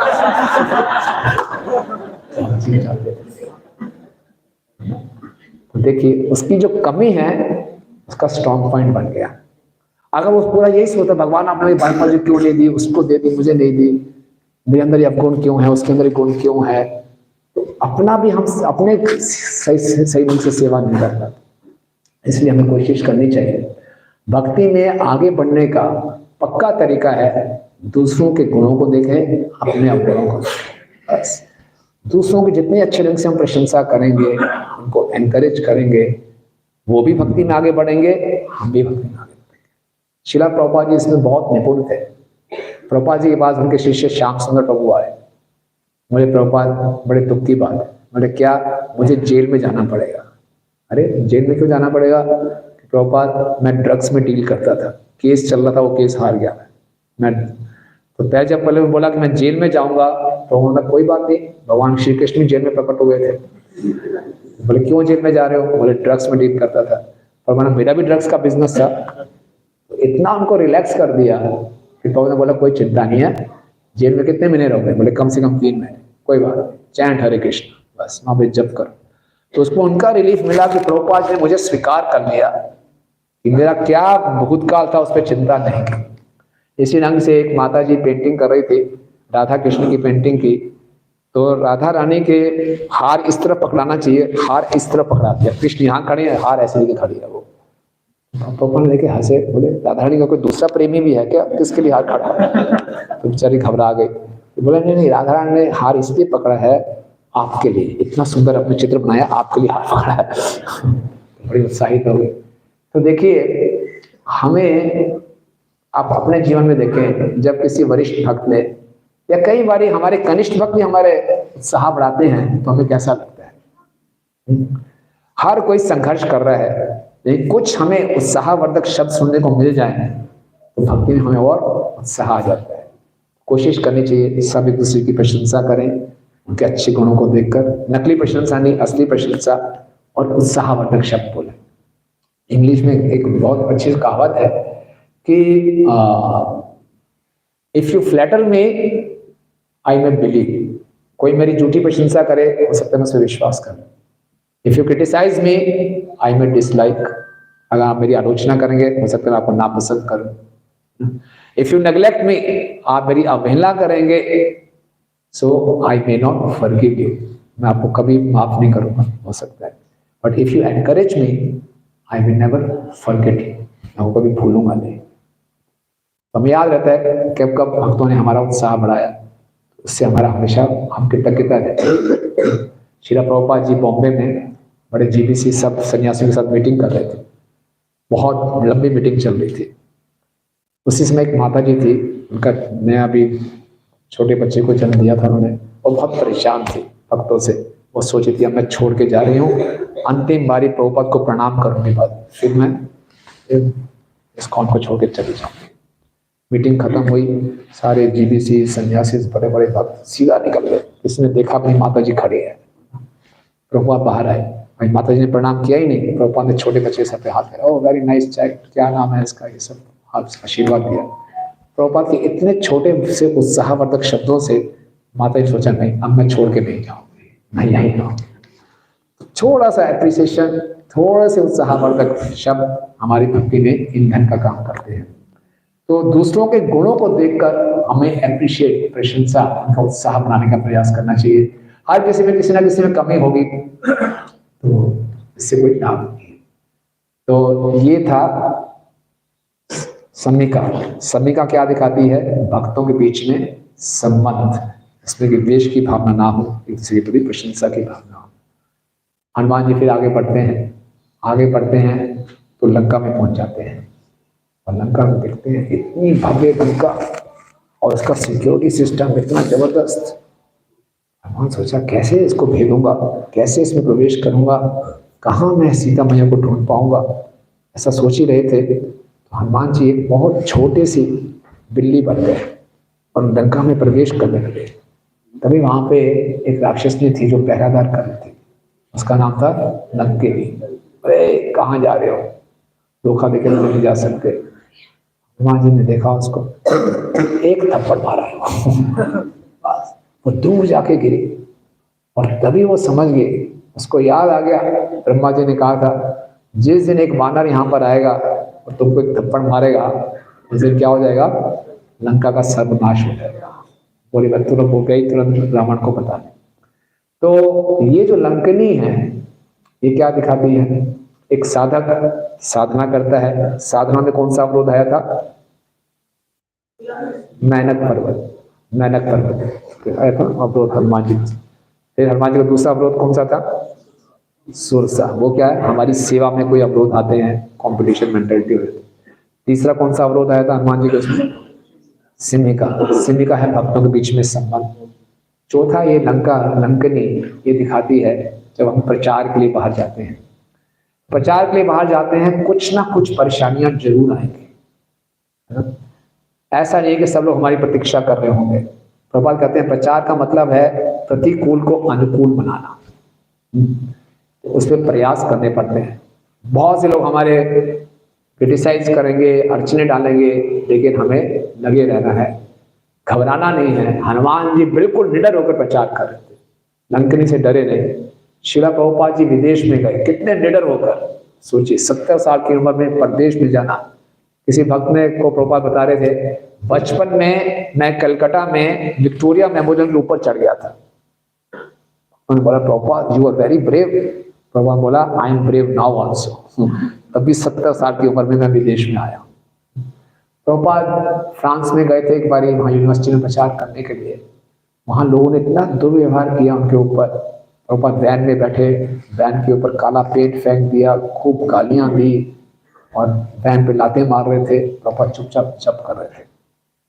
तो देखिए उसकी जो कमी है उसका स्ट्रॉन्ग पॉइंट बन गया। अगर वो पूरा यही सोचता भगवान आपने मेरी बाईं बाजू क्यों नहीं दी, उसको दे दी, मुझे नहीं दी, मेरे अंदर ये गुण क्यों है, उसके अंदर ये गुण क्यों है, तो अपना भी हम अपने सही ढंग से सेवा नहीं कर पाते। इसलिए हमें कोशिश करनी चाहिए। भक्ति में आगे बढ़ने का पक्का तरीका है दूसरों के गुणों को देखें, अपने अवगुणों को देखें। बस दूसरों की जितनी अच्छे ढंग से हम प्रशंसा करेंगे, उनको एनकरेज करेंगे, वो भी भक्ति में आगे बढ़ेंगे, हम भी भक्ति में आगे बढ़ेंगे। शिला प्रभुपाद जी इसमें बहुत निपुण थे। प्रभुपाद जी के पास उनके शिष्य श्याम सुंदर प्रभु आए, बोले प्रभुपाद बड़े दुख की बात है। बोले क्या? मुझे जेल में जाना पड़ेगा। अरे जेल में क्यों जाना पड़ेगा? प्रभुपाद मैं ड्रग्स में डील करता था, केस चल रहा था, वो केस हार गया मैं। तो तय जब पहले मैं बोला कि मैं जेल में जाऊंगा तो उन्होंने कोई बात नहीं, भगवान श्री कृष्ण भी जेल में प्रकट हुए थे। बोले क्यों जेल में जा रहे हो? बोले ड्रग्स में डील करता था, और मैंने मेरा भी ड्रग्स का बिजनेस था। तो इतना उनको रिलैक्स कर दिया कि प्रभु ने बोला कोई चिंता नहीं है, जेल में कितने महीने रहोगे? बोले कम से कम 3 महीने। कोई बात नहीं, चैंट हरे कृष्ण, बस वहां पे जप करो। तो उसको उनका रिलीफ मिला कि प्रभुपाद ने मुझे स्वीकार कर लिया कि मेरा क्या भूतकाल था उस पर चिंता नहीं की। इसी ढंग से एक माता जी पेंटिंग कर रही थी, राधा कृष्ण की पेंटिंग की, तो राधा रानी के हार इस तरफ पकड़ाना चाहिए, हार इस तरफ पकड़ा दिया, कृष्ण यहाँ खड़े हैं, हार ऐसे लेके खड़ी है। वो तो लेके हंसे, बोले राधा रानी का कोई दूसरा प्रेमी भी है क्या, किसके लिए हार खड़ा है? तो बेचारी घबरा गई, बोले नहीं नहीं, राधा रानी ने हार इसलिए पकड़ा है आपके लिए, इतना सुंदर अपने चित्र बनाया, आपके लिए हार पकड़ा है। बड़ी उत्साहित हो गई। तो देखिए हमें आप अपने जीवन में देखें, जब किसी वरिष्ठ भक्त ने या कई बार हमारे कनिष्ठ भक्त भी हमारे उत्साह बढ़ाते हैं तो हमें कैसा लगता है? हर कोई संघर्ष कर रहा है, लेकिन कुछ हमें उत्साहवर्धक शब्द सुनने को मिल जाए तो भक्ति में हमें और उत्साह आ जाता है। कोशिश करनी चाहिए सब एक दूसरे की प्रशंसा करें, उनके अच्छे गुणों को देखकर, नकली प्रशंसा नहीं, असली प्रशंसा, और उत्साहवर्धक शब्द बोले। इंग्लिश में एक बहुत अच्छी कहावत है कि if you flatter me I may believe, कोई मेरी झूठी प्रशंसा करे हो सकता है मैं उस पर विश्वास करूं। If you criticize me I may dislike, अगर आप मेरी आलोचना करेंगे हो सकता है आपको नापसंद करूं। इफ यू नेग्लेक्ट मी, आप मेरी अवहेलना करेंगे, सो आई मे नॉट फॉरगिव यू, मैं आपको कभी माफ नहीं करूंगा, हो सकता है। But if you encourage me I will never forget you, मैं वो कभी भूलूंगा नहीं। हमें याद रहता है कब कब भक्तों ने हमारा उत्साह बढ़ाया, उससे हमारा हमेशा हम कृतज्ञता रहती है। श्रील प्रभुपाद जी बॉम्बे में बड़े जीबीसी सब सन्यासियों के साथ मीटिंग कर रहे थे, बहुत लंबी मीटिंग चल रही थी। उसी समय एक माता जी थी, उनका नया अभी छोटे बच्चे को जन्म दिया था उन्होंने, और बहुत परेशान थी भक्तों से। वो सोची थी अब मैं छोड़ के जा रही हूँ, अंतिम बारी प्रभुपाद को प्रणाम करूंगी, बाद फिर मैं इस्कॉन को छोड़ के चली जाऊंगी। मीटिंग खत्म हुई, सारे जीबीसी सन्यासी बड़े बड़े भक्त सीधा निकल गए। किसी ने देखा अपनी माता जी खड़ी है, प्रभुपाद बाहर आए, भाई माता जी ने प्रणाम किया ही नहीं, प्रभुपाद ने छोटे बच्चे सर पे हाथ फेरा, ओ वेरी नाइस चाइल्ड, क्या नाम है इसका, ये सब आशीर्वाद दिया। प्रभुपाद के इतने छोटे से उत्साहवर्धक शब्दों से माता जी सोचा नहीं अब मैं छोड़ के नहीं जाऊंगी, मैं यहीं रहूंगी। थोड़ा सा एप्रिसिएशन, थोड़े से उत्साहवर्धक शब्द हमारी भक्ति में ईंधन का काम करते हैं। तो दूसरों के गुणों को देखकर हमें एप्रिशिएट, प्रशंसा, उनका उत्साह बनाने का प्रयास करना चाहिए। हर किसी में किसी ना किसी में कमी होगी, तो इससे कोई लाभ नहीं है। तो ये था समीका। समीका क्या दिखाती है? भक्तों के बीच में संबंध, इसमें कि द्वेष की भावना ना हो, एक दूसरे के प्रति प्रशंसा की भावना हो। हनुमान जी फिर आगे बढ़ते हैं, आगे बढ़ते हैं तो लंका में पहुंच जाते हैं और लंका में देखते हैं इतनी भव्य लंका और उसका सिक्योरिटी सिस्टम इतना जबरदस्त। हनुमान सोचा कैसे इसको भेदूंगा, कैसे इसमें प्रवेश करूंगा, कहाँ मैं सीता मैया को ढूंढ पाऊंगा, ऐसा सोच ही रहे थे। तो हनुमान जी एक बहुत छोटे सी बिल्ली बन गए और लंका में प्रवेश करने लगे। तभी वहां पे एक राक्षसनी थी जो पहरादार कर रही थी, उसका नाम था लंकेनी। अरे कहाँ जा रहे हो, धोखा देकर नहीं जा सकते। हनुमान जी ने देखा उसको, एक थप्पड़ मारा वो दूर जाके गिरी और तभी वो समझ गए, उसको याद आ गया ब्रह्मा जी ने कहा था जिस दिन एक वानर यहाँ पर आएगा और तुमको एक थप्पड़ मारेगा उस दिन क्या हो जाएगा, लंका का सर्वनाश हो जाएगा। बोली बात तुरंत हो गई, तुरंत रावण को बता दें। तो ये जो लंकनी है ये क्या दिखाती है? एक साधक साधना करता है, साधना में कौन सा अवरोध आया था? मेहनत पर्वत, मेहनत पर्वत आया था अवरोध हनुमान जी। फिर हनुमान जी का दूसरा अवरोध कौन सा था? सुरसा। वो क्या है? हमारी सेवा में कोई अवरोध आते हैं, कंपटीशन मेंटालिटी होती है। तीसरा कौन सा अवरोध आया था हनुमान जी के उसमें? सिमिका। सिमिका है भक्तों के बीच में संबंध। चौथा ये लंका, लंकनी ये दिखाती है जब हम प्रचार के लिए बाहर जाते हैं, प्रचार के लिए बाहर जाते हैं कुछ ना कुछ परेशानियां जरूर आएंगी, है ना? ऐसा नहीं है कि सब लोग हमारी प्रतीक्षा कर रहे होंगे। प्रभुपाद कहते हैं प्रचार का मतलब है प्रतिकूल को अनुकूल बनाना, तो उस पर प्रयास करने पड़ते हैं। बहुत से लोग हमारे क्रिटिसाइज करेंगे, अड़चने डालेंगे, लेकिन हमें लगे रहना है, घबराना नहीं है। हनुमान जी बिल्कुल निडर होकर प्रचार कर रहे थे, लंकनी से डरे नहीं। श्रील प्रभुपाद जी विदेश में गए, कितने निडर होकर। सोचिए 70 साल की उम्र में परदेश में जाना। किसी भक्त ने को प्रभुपाद बता रहे थे बचपन में मैं कलकत्ता में विक्टोरिया मेमोरियल के ऊपर चढ़ गया था। उन्होंने बोला Prabhupada you are very brave. Prabhupada बोला I am brave now also. तभी 70 साल की उम्र में मैं विदेश में आया। प्रभुपाद फ्रांस में गए थे एक बार वहाँ यूनिवर्सिटी में प्रचार करने के लिए। वहाँ लोगों ने इतना दुर्व्यवहार किया उनके ऊपर। प्रभुपाद वैन में बैठे, वैन के ऊपर काला पेंट फेंक दिया, खूब गालियाँ दी और वैन पे लाते मार रहे थे। प्रभुपाद चुपचाप चुप कर रहे थे।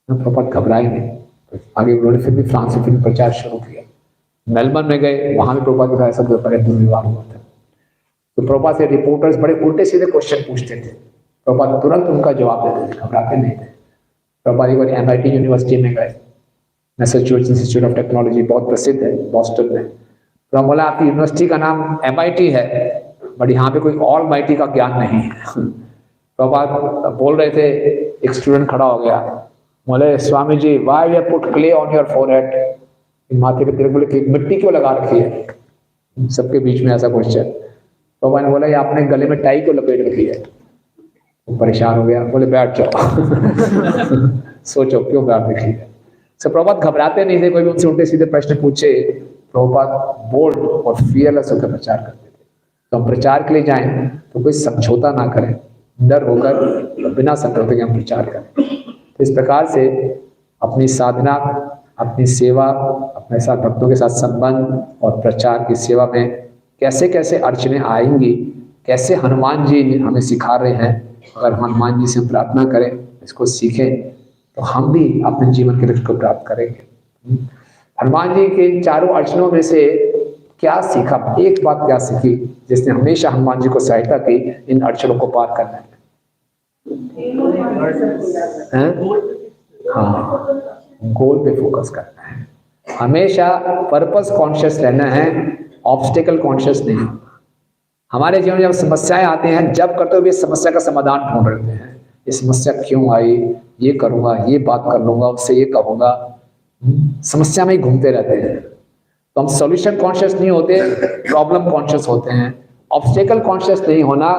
प्रभुपाद घबराए नहीं। आगे उन्होंने फिर भी फ्रांस से फिर प्रचार शुरू किया। मेलबर्न में गए, वहाँ भी प्रभुपाद का ऐसा दुर्व्यवहार हुआ था। तो प्रभुपाद से रिपोर्टर्स बड़े उल्टे सीधे क्वेश्चन पूछते थे, प्रभुपाद तुरंत उनका जवाब देते थे, घबराते नहीं थे। प्रभुपाद एक बार MIT यूनिवर्सिटी में गए, मैसाचुसेट्स इंस्टीट्यूट ऑफ टेक्नोलॉजी, बहुत प्रसिद्ध है बॉस्टन में। तो बोला आपकी यूनिवर्सिटी का नाम MIT है, बट यहाँ पे कोई ऑल माइटी का ज्ञान नहीं है। प्रभुपाद बोल रहे थे, एक स्टूडेंट खड़ा हो गया, बोले Swami ji why you put clay on your forehead, माथे पे तेरे बोले मिट्टी क्यों लगा रखी है? सबके बीच में ऐसा क्वेश्चन। प्रभुपाद ने बोला ये आपने गले में टाई क्यों लपेट रखी है? वो परेशान हो गया, बोले बैठ जाओ। सोचो क्यों बैठ रखी है? सब प्रभुपाद घबराते नहीं थे, कोई भी उनसे उल्टे सीधे प्रश्न पूछे। प्रभुपाद बोल्ड और फियरलेस होकर प्रचार करते थे। तो हम प्रचार के लिए जाएं तो कोई समझौता ना करें, डर होकर बिना संकोच के हम प्रचार करें। तो इस प्रकार से अपनी साधना, अपनी सेवा, अपने साथ भक्तों के साथ संबंध और प्रचार की सेवा में कैसे कैसे अड़चने आएंगी, कैसे हनुमान जी हमें सिखा रहे हैं। अगर हनुमान जी से प्रार्थना करें, इसको सीखें, तो हम भी अपने जीवन के लक्ष्य को प्राप्त करेंगे। हनुमान जी के इन चारों अड़चनों में से क्या सीखा? एक बात क्या सीखी जिसने हमेशा हनुमान जी को सहायता की इन अड़चनों को पार करने में? हाँ, गोल पे फोकस करना है, हमेशा पर्पस कॉन्शियस रहना है, ऑब्स्टेकल कॉन्शियस नहीं। हमारे जीवन में जब समस्याएं आते हैं, जब करते हुए समस्या का समाधान ढूंढ रहे हैं, ये समस्या क्यों आई, ये करूंगा, ये बात कर लूंगा, उससे ये कहूंगा, समस्या में ही घूमते रहते हैं। तो हम सॉल्यूशन कॉन्शियस नहीं होते, प्रॉब्लम कॉन्शियस होते हैं। ऑब्स्टेकल कॉन्शियस नहीं होना,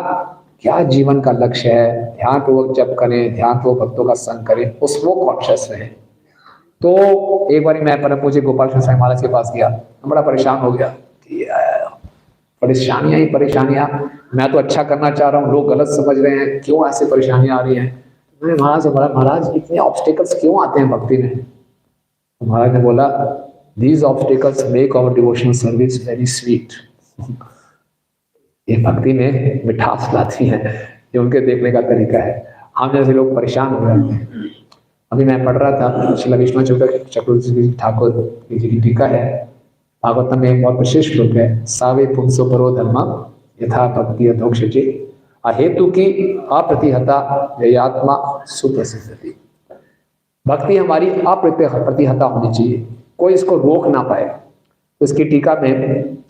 क्या जीवन का लक्ष्य है, ध्यान पूर्वक जप करें, ध्यान पूर्वक भक्तों का संग करें, उस वो कॉन्शियस रहे। तो एक बार मैं परम पूज्य गोपाल कृष्ण साईं महाराज के पास गया, मैं बड़ा परेशान हो गया कि परेशानियां ही परेशानियां, मैं तो अच्छा करना चाह रहा हूँ, लोग गलत समझ रहे हैं, क्यों ऐसे परेशानियां आ रही हैं। मैंने महाराज से बोला, महाराज इतने ऑब्स्टेकल्स क्यों आते हैं भक्ति में? तो महाराज ने बोला, these obstacles make our devotional service very sweet. ये भक्ति में मिठास लाती हैं, ये उनके देखने का तरीका है। हम जैसे लोग परेशान हो जाते हैं। अभी मैं पढ़ रहा था श्रील विष्णु चक्रवर्ती ठाकुर जी की टीका है, भागवतम में एक बहुत विशेष श्लोक है, सावे पुंसो परो धर्म यथा भक्ति अधोक्षजे अहेतु की अप्रतिहता ययात्मा सुप्रसिद्धति। भक्ति हमारी अप्रतिहता होनी चाहिए, कोई इसको रोक ना पाए। तो इसकी टीका में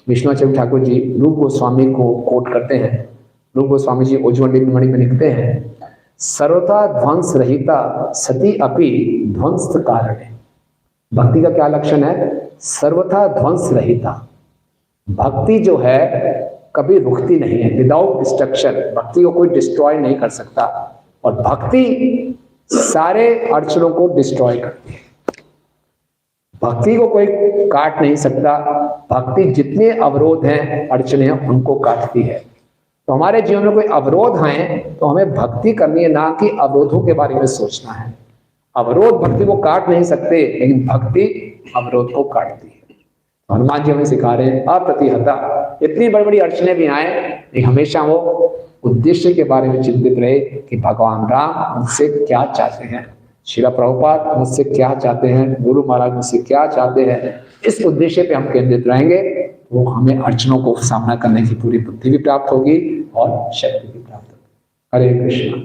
विष्णु चक्रवर्ती ठाकुर जी रूप गोस्वामी को कोट करते हैं। रूप गोस्वामी जी उज्ज्वल मणि में लिखते हैं, सर्वथा ध्वंस रहिता सती अपि ध्वंस कारण है। भक्ति का क्या लक्षण है? सर्वथा ध्वंस रहिता। भक्ति जो है कभी रुकती नहीं है, विदाउट डिस्ट्रक्शन। भक्ति को कोई डिस्ट्रॉय नहीं कर सकता, और भक्ति सारे अड़चनों को डिस्ट्रॉय करती है। भक्ति को कोई काट नहीं सकता। भक्ति जितने अवरोध हैं, अड़चने हैं, उनको काटती है। तो हमारे जीवन में कोई अवरोध आए तो हमें भक्ति करनी है, ना कि अवरोधों के बारे में सोचना है। अवरोध भक्ति को काट नहीं सकते, लेकिन भक्ति अवरोध को काटती है। हनुमान जी हमें सिखा रहे हैं अप्रतिहता। इतनी बड़ी बड़ी अड़चने भी आए, लेकिन हमेशा वो उद्देश्य के बारे में चिंतित रहे कि भगवान राम मुझसे क्या चाहते हैं, श्रील प्रभुपाद मुझसे क्या चाहते हैं, गुरु महाराज मुझसे क्या चाहते हैं। इस उद्देश्य पे हम केंद्रित रहेंगे, वो हमें अड़चनों को सामना करने की पूरी बुद्धि भी प्राप्त होगी और शक्ति भी प्राप्त होगी। हरे कृष्णा।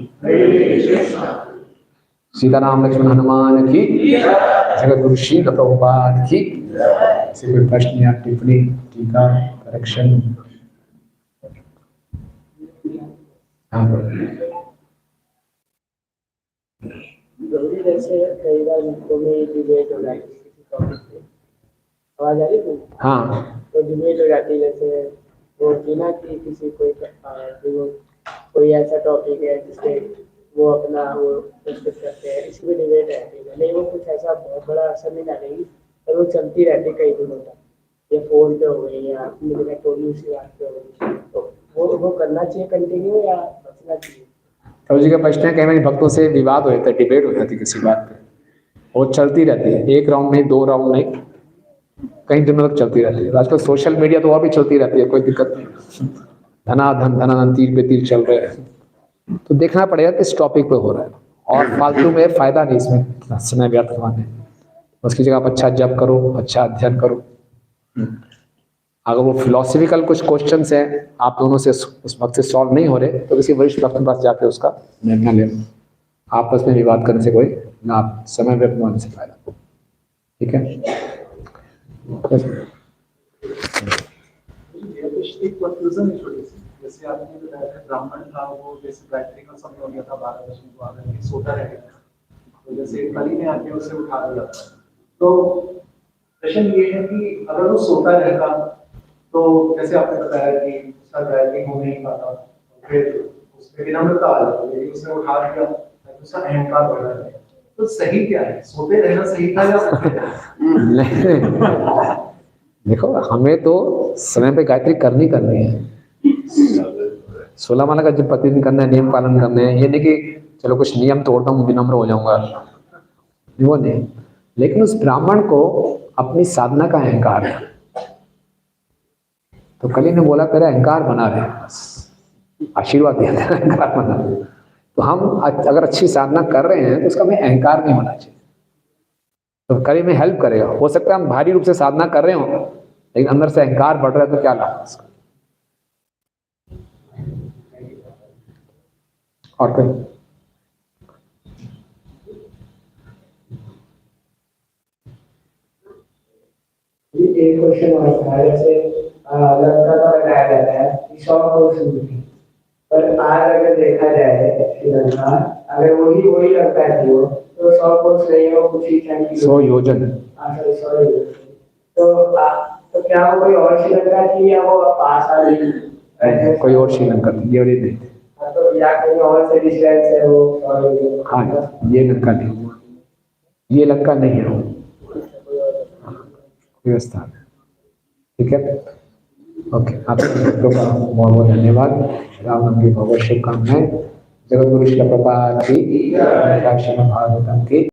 सीताराम लक्ष्मण हनुमान की, जगत गुरु श्रील प्रभुपाद की। कोई प्रश्न या टिप्पणी, टीका, करेक्शन? गौरी जैसे कई बार मुझको में डिबेट हो जाती है किसी टॉपिक पे, आवाज आ रही है? हाँ, तो डिबेट हो जाती है। जैसे वो बिना कि किसी कोई ऐसा टॉपिक है जिससे वो अपना वो प्रस्तुत करते हैं, इसी में डिबेट रहती है। नहीं, वो कुछ ऐसा बहुत बड़ा असर नहीं डालेगी, पर वो चलती रहती कई दिनों तक। ये फोन पे हो गई या इलेक्ट्रॉनिक उसी बात पे हो गई, तो वो करना चाहिए कंटिन्यू या बचना चाहिए? प्रभु जी का प्रश्न है, कई बार भक्तों से विवाद हो जाता है, डिबेट हो जाती है किसी बात पे, वो चलती रहती है, एक राउंड नहीं, दो राउंड नहीं, कई दिनों तक चलती रहती है। आजकल सोशल मीडिया तो और भी चलती रहती है, कोई दिक्कत नहीं। धनाधन तीर पे तीर चल रहे हैं। तो देखना पड़ेगा किस टॉपिक पे हो रहा है, और फालतू में फायदा नहीं इसमें समय व्यर्थ करवाने। उसकी जगह आप अच्छा जप करो, अच्छा अध्ययन करो। अगर वो फिलोसफिकल कुछ क्वेश्चंस हैं, आप दोनों से उस वक्त से सॉल्व नहीं हो रहे, तो किसी वरिष्ठ भक्त के पास जाकर उसका निर्णय ले लो। आपस में विवाद करने से कोई लाभ, समय व्यर्थ होने से फायदा। ठीक है? जैसे आपने बताया था ब्राह्मण था, वो जैसे गायत्री का समय हो गया था 12 बजे को आकर के सोता रहेगा, तो जैसे कली ने आके उसे उठा दिया। तो प्रश्न ये है कि अगर वो सोता रहता, तो जैसे आपने बताया कि उसका गायत्री हो नहीं पाता, फिर उसमें विनम्रता आ जाती है, उसने उठा दिया, उसका अहंकार बढ़ रहा है। तो सही क्या है, सोते रहना सही था या? देखो, हमें तो समय पे गायत्री करनी है। 16 माला का जब प्रतिदिन करना है, नियम पालन करने हैं। ये नहीं कि चलो कुछ नियम तोड़ता हूँ विनम्र हो जाऊंगा, वो नहीं। लेकिन उस ब्राह्मण को अपनी साधना का अहंकार है, तो कली ने बोला तेरा अहंकार बना रहे, आशीर्वाद दिया, तेरा अहंकार बना रहे। तो हम अगर अच्छी साधना कर रहे हैं तो उसका हमें अहंकार नहीं होना चाहिए। तो कली में हेल्प करेगा। हो सकता है हम भारी रूप से साधना कर रहे हो, लेकिन अंदर से अहंकार बढ़ रहा है, तो क्या लाभ उसका? और कोई? एक क्वेश्चन और था, जैसे लड़का का बताया जाता है कि 100 कोस दूरी, पर आज अगर देखा जाए श्रीलंका, अगर वही लगता है वो, तो 100 कोस नहीं हो, कुछ ही 100 योजन। तो तो क्या वो कोई और श्रीलंका थी या वो पास आ रही कोई और श्रीलंका थी, ये वाली नहीं थी। तो या कहीं और से डिस्टेंस है वो और हाँ ये लंका नहीं, ये लंका नहीं है वो, कोई स्थान है। ठीक है, ओके। आप सबको का बहुत बहुत धन्यवाद। राम नाम की बहुत शुभकामनाएं। जगत गुरु श्री प्रभुपाद की, श्रीमद् भागवतम की।